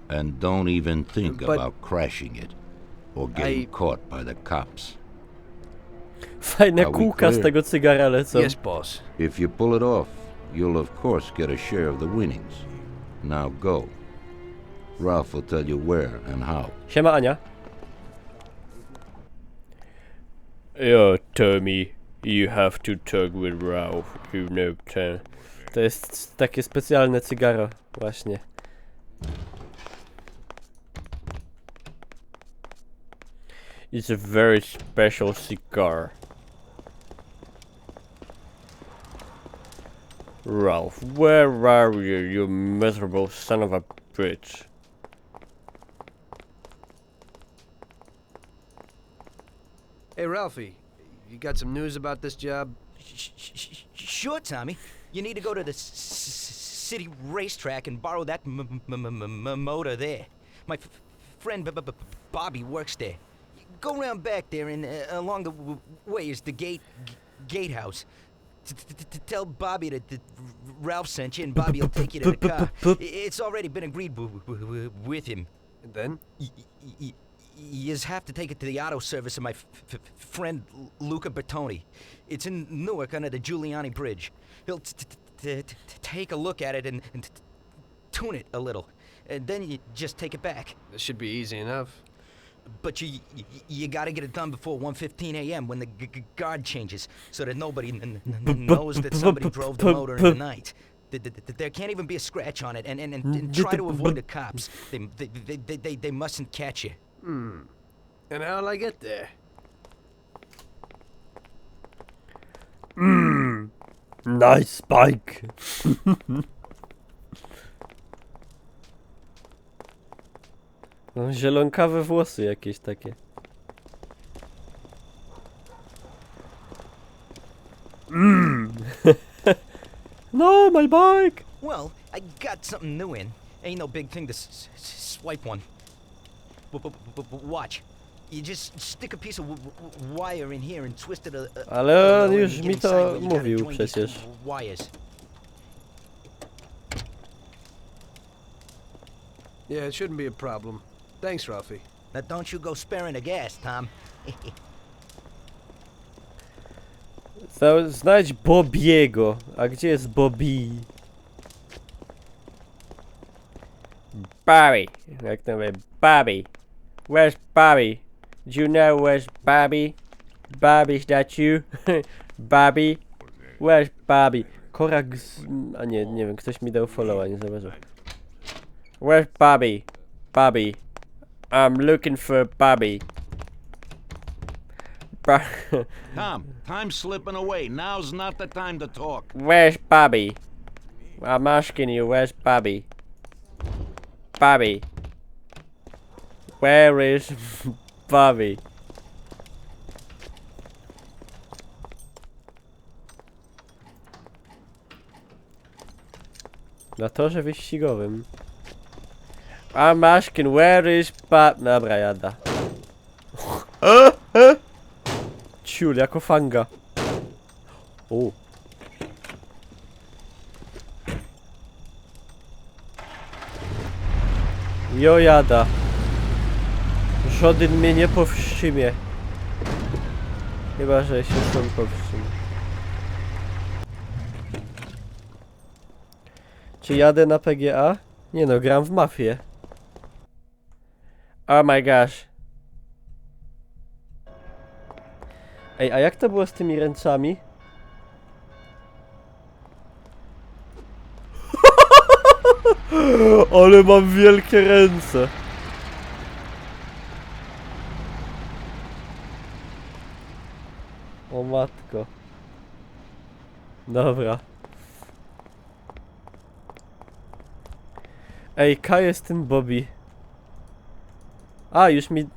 And don't even think about crashing it or getting caught by the cops.
Fajne kółka z tego cygara lecą.
Yes, boss.
If you pull it off, you'll of course get a share of the winnings. Now go. Ralph will tell you where and how.
Siema, Ania. Yo, Tommy, you have to talk with Ralph, you know, to jest takie specjalne cygaro, właśnie. It's a very special cigar. Ralph, where are you, you miserable son of a bitch?
Hey, Ralphie, you got some news about this job?
Sure, Tommy. You need to go to the city racetrack and borrow that motor there. My friend Bobby works there. Go around back there and along the way is the gatehouse. Tell Bobby that Ralph sent you, and Bobby will take you to the car. It's already been agreed with him.
And then?
You just have to take it to the auto service of my friend Luca Bertoni. It's in Newark under the Giuliani Bridge. He'll take a look at it and tune it a little. And then you just take it back.
This should be easy enough.
But you gotta get it done before 1:15 a.m. when the guard changes, so that nobody knows that somebody drove the motor in the night. There can't even be a scratch on it, and try to avoid the cops. They mustn't catch you.
And how'll I get there?
Nice bike. No, zielonkawe włosy jakieś takie. No, my bike!
Well, I got something new in. Ain't no big thing to swipe one. Watch. You just stick a piece of wire in here and twist it
Ale on już mi to mówił przecież.
Wires.
Yeah, it shouldn't be a problem. Thanks, Ralphie.
Now don't you go sparing the gas, Tom.
Znajdź Bobiego. A gdzie jest Bobby? Bobby. Jak to mówię? Bobby. Where's Bobby? Do you know where's Bobby? Bobby, is that you? Bobby? Where's Bobby? Korak z... A nie wiem, ktoś mi dał followa, nie zauważył. Where's Bobby? Bobby. I'm looking for Bobby.
Tom, time's slipping away. Now's not the time to talk.
Where's Bobby? I'm asking you, where's Bobby? Bobby. Where is Bobby? Na torze wyścigowym. I'm asking, where is Bob... Dobra, jada. Ciul, jako fanga. O. Jo jada. Żaden mnie nie powstrzymie. Chyba, że się sam powstrzymie. Czy jadę na PGA? Nie no, gram w mafię. Oh my gosh. Ej, a jak to było z tymi ręczami? Ale mam wielkie ręce. O matko. Dobra. Ej, K jest tym Bobby. A, już mi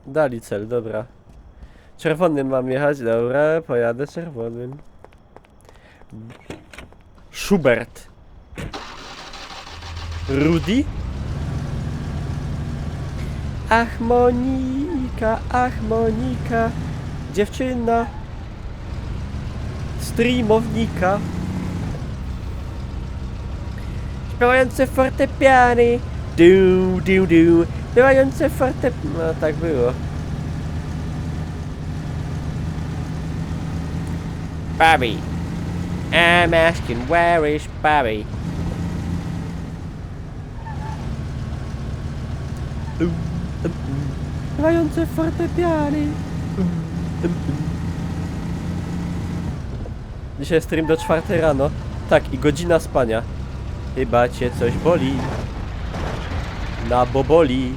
dali cel, dobra. Czerwonym mam jechać, dobra, pojadę czerwonym. Schubert. Rudy? Ach Monika, dziewczyna streamownika. Śpiewające fortepiany. Śpiewające fortepiany. No tak było. Bobby. I'm asking, where is Bobby? Śpiewające fortepiany. Dzisiaj stream do 4 rano. Tak, i godzina spania. Chyba cię coś boli. Na boboli.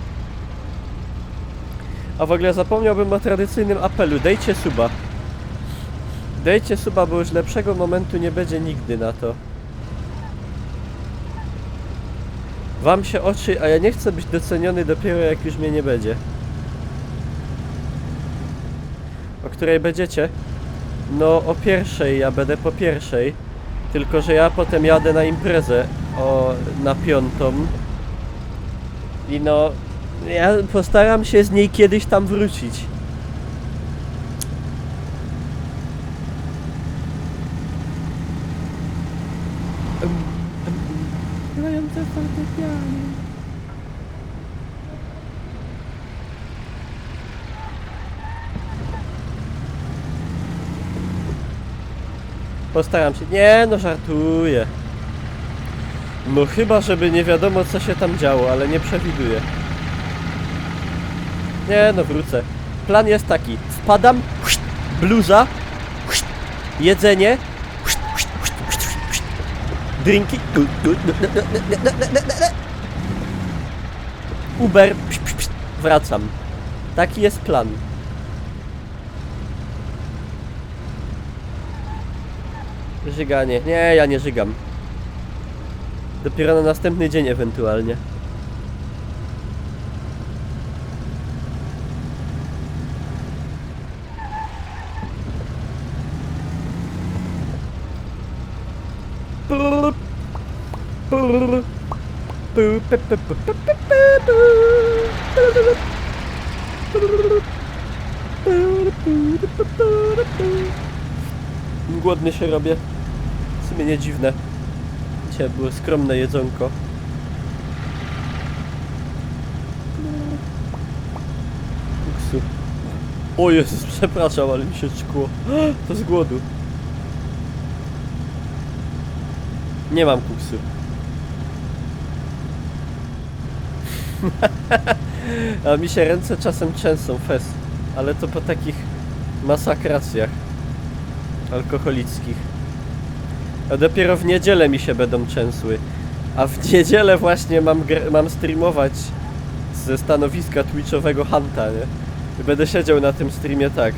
A w ogóle zapomniałbym o tradycyjnym apelu. Dajcie suba. Dajcie suba, bo już lepszego momentu nie będzie nigdy na to. Wam się oczy, a ja nie chcę być doceniony dopiero jak już mnie nie będzie. O której będziecie? No o pierwszej, ja będę po pierwszej. Tylko że ja potem jadę na imprezę na 5. I no, ja postaram się z niej kiedyś tam wrócić. Grające fortepiany. Postaram się. Nie, no żartuję. No chyba, żeby nie wiadomo co się tam działo, ale nie przewiduję. Nie, no wrócę. Plan jest taki. Wpadam, bluza, jedzenie, drinki, Uber, wracam. Taki jest plan. Żyganie. Nie, ja nie żygam. Dopiero na następny dzień ewentualnie. Głodny się robię. W sumie nie dziwne. Dzisiaj było skromne jedzonko. Kuksu. O Jezus, przepraszam, ale mi się czkło. To z głodu. Nie mam kuksu. A mi się ręce czasem trzęsą, fez. Ale to po takich masakracjach alkoholickich. A dopiero w niedzielę mi się będą trzęsły. A w niedzielę właśnie mam streamować ze stanowiska twitchowego Hunta, nie? I będę siedział na tym streamie tak.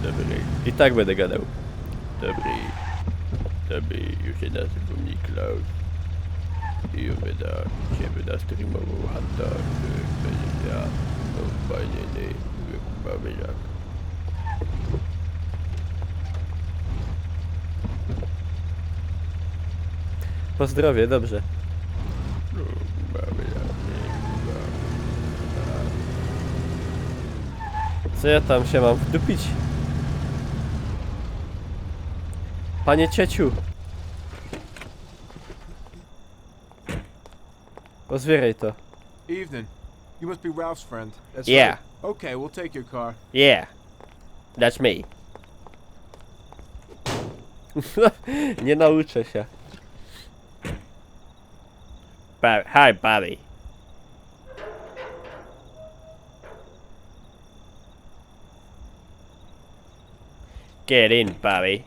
Dobry. I tak będę gadał. Dobry. Dobry, już się nazywa mnie Klaus. I już będę streamował Hunta, który będzie ja fajny, mamy jak. Pozdrowie, dobrze. Co ja tam się mam wdupić? Panie cieciu! Pozwieraj to.
Evening. You must be Ralph's friend.
That's yeah. Right.
Okay, we'll take your car.
Yeah. That's me. Nie nauczę się. Hi, Bobby. Get in, Bobby.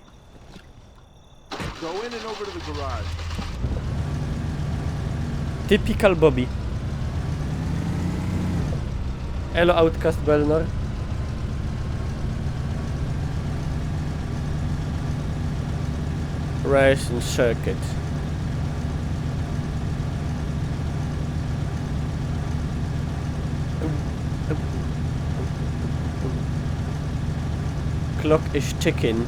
Go in and over to the garage.
Typical Bobby. Elo Outcast Belnor. Racing circuit. Clock is ticking.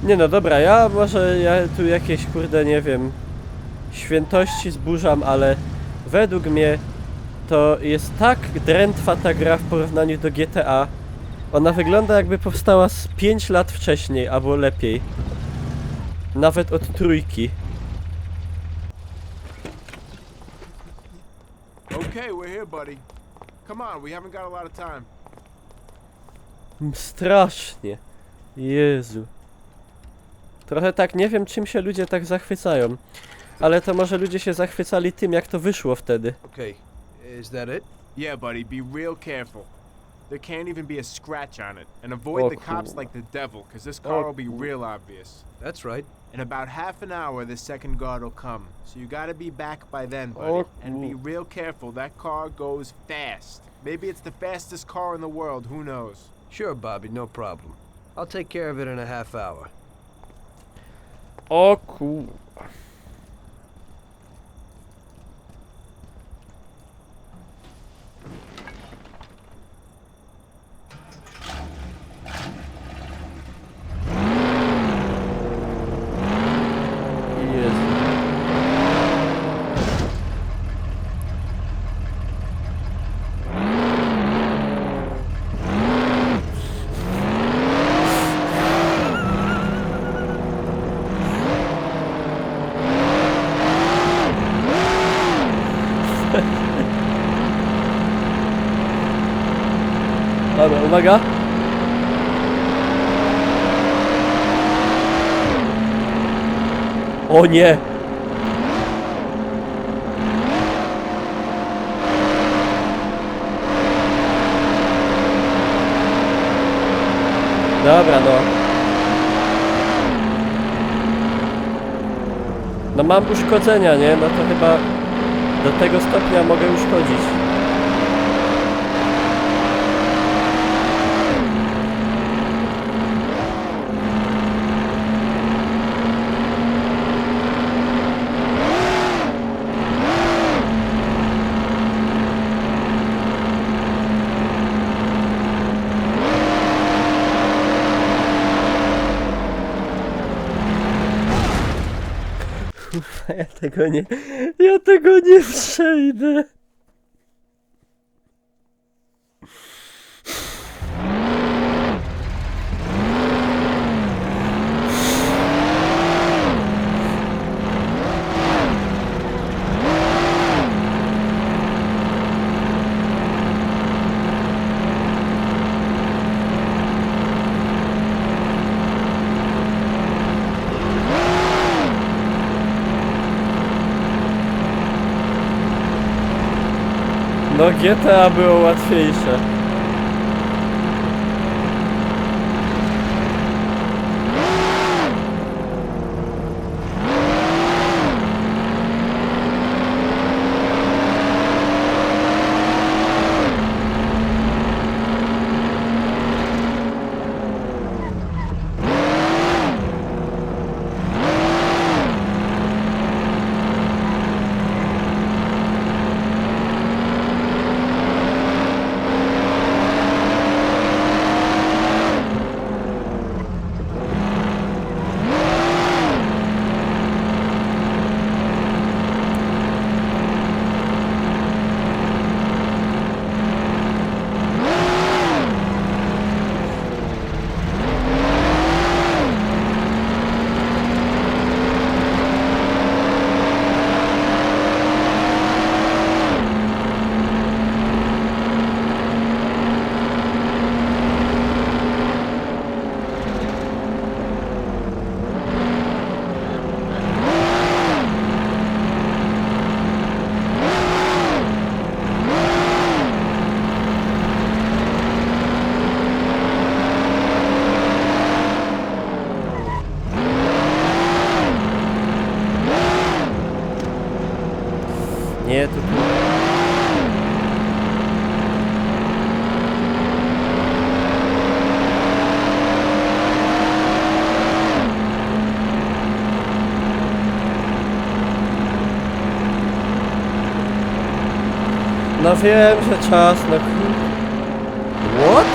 Nie no dobra, ja tu jakieś kurde nie wiem świętości zburzam, ale według mnie to jest tak drętwa ta gra w porównaniu do GTA. Ona wygląda jakby powstała z 5 lat wcześniej, albo lepiej. Nawet od trójki.
Okay, we're here, buddy. Come on, we haven't got a lot of time.
Strasznie. Jezu. Trochę tak nie wiem, czym się ludzie tak zachwycają. Ale to może ludzie się zachwycali tym, jak to wyszło wtedy.
Okay, is that it?
Yeah, buddy, be real careful. There can't even be a scratch on it. And avoid the cops like the devil, because this car will be real obvious.
That's right.
In about half an hour, the second guard will come. So you gotta be back by then, buddy. And be real careful, that car goes fast. Maybe it's the fastest car in the world, who knows?
Sure, Bobby, no problem. I'll take care of it in a half hour.
O cool. Dobra, uwaga. O nie. Dobra, no. No mam uszkodzenia, nie? No to chyba do tego stopnia mogę uszkodzić. Kurwa, ja tego nie przejdę. No GTA było łatwiejsze. Nie, to tu. No wiem, że czas na What?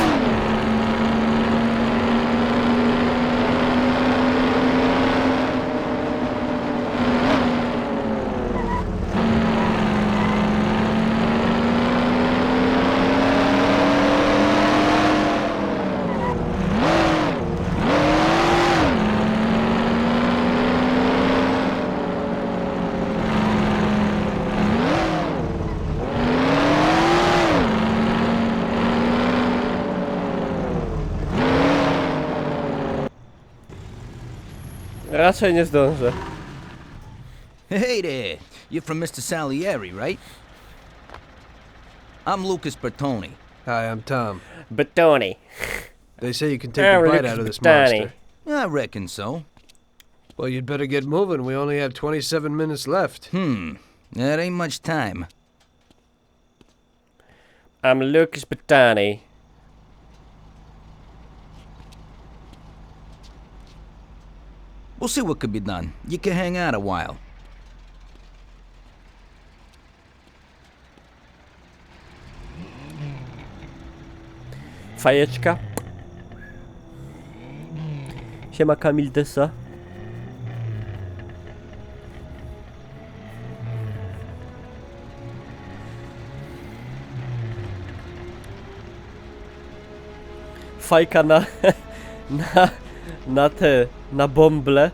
Raczej nie zdążę.
Hey there, you're from Mr. Salieri, right? I'm Lucas Bertoni.
Hi, I'm Tom.
Bertoni.
They say you can take a bite out of this monster.
I reckon so.
Well, you'd better get moving. We only have 27 minutes left.
That ain't much time.
I'm Lucas Bertoni.
We'll see what could be done. You can hang out a while.
Fajeczka. Siema Kamil Dessa. Fajka na bąble.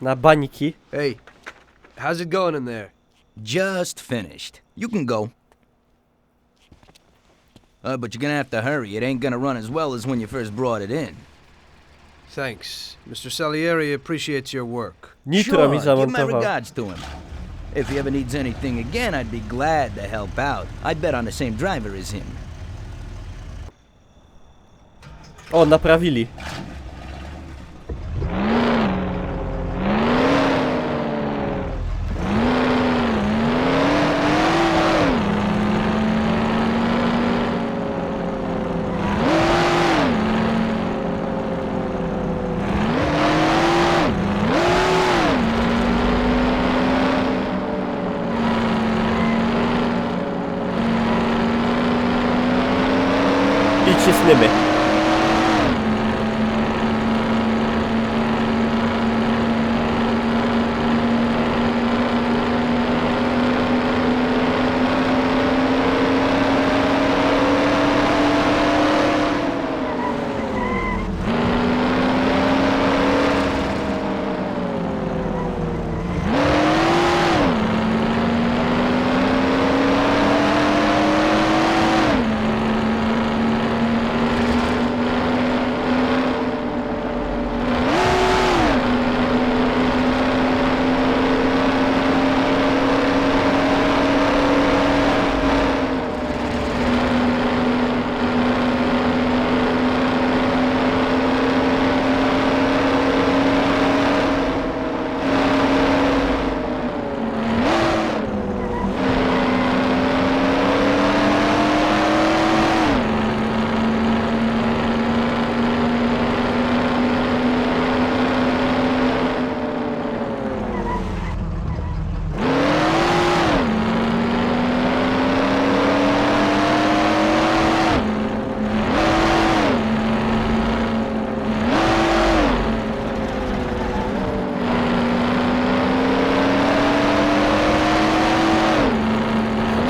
Na bańki.
Hey, how's it going in there?
Just finished. You can go. But you're gonna have to hurry. It ain't gonna run as well as when you first brought it in.
Thanks. Mr. Salieri appreciates your work.
Nitro mi
Sure, give my
zamontował.
regards to him. If he ever needs anything again, I'd be glad to help out. I bet on the same driver as him.
O, naprawili. I cisnymy.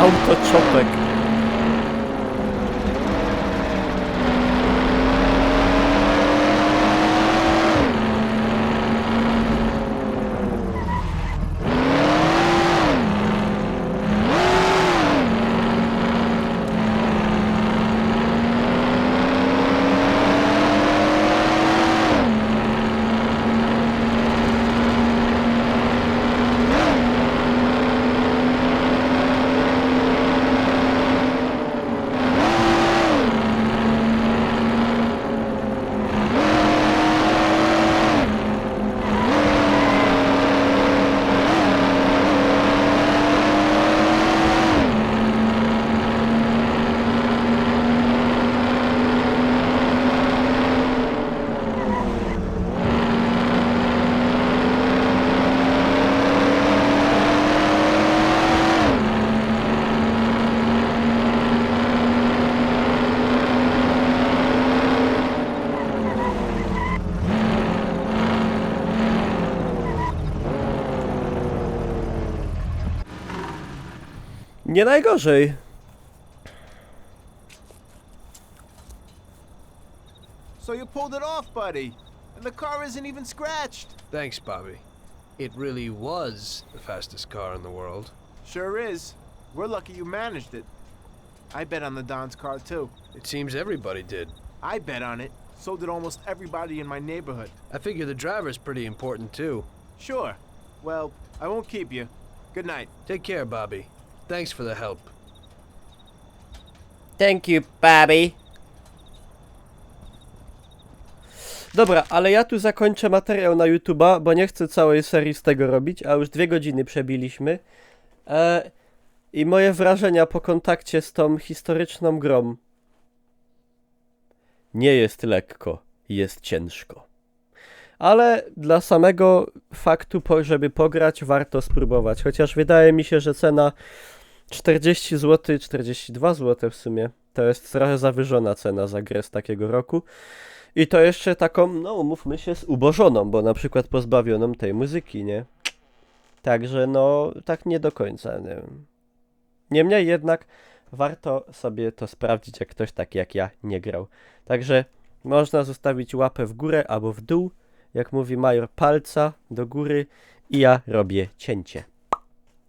Autoczopek. Nie najgorzej.
So you pulled it off, buddy. And the car isn't even scratched.
Thanks, Bobby. It really was the fastest car in the world.
Sure is. We're lucky you managed it. I bet on the Don's car, too.
It seems everybody did.
I bet on it. So did almost everybody in my neighborhood.
I figure the driver's pretty important, too.
Sure. Well, I won't keep you. Good night.
Take care, Bobby. Thanks for the help.
Thank you, Bobby. Dobra, ale ja tu zakończę materiał na YouTube'a, bo nie chcę całej serii z tego robić, a już 2 godziny przebiliśmy. I moje wrażenia po kontakcie z tą historyczną grą. Nie jest lekko, jest ciężko. Ale dla samego faktu, żeby pograć, warto spróbować. Chociaż wydaje mi się, że cena 40 zł, 42 zł w sumie, to jest trochę zawyżona cena za grę z takiego roku. I to jeszcze taką, no umówmy się, zubożoną, bo na przykład pozbawioną tej muzyki, nie? Także no, tak nie do końca, nie wiem. Niemniej jednak warto sobie to sprawdzić, jak ktoś taki jak ja nie grał. Także można zostawić łapę w górę albo w dół, jak mówi Major, palca do góry i ja robię cięcie.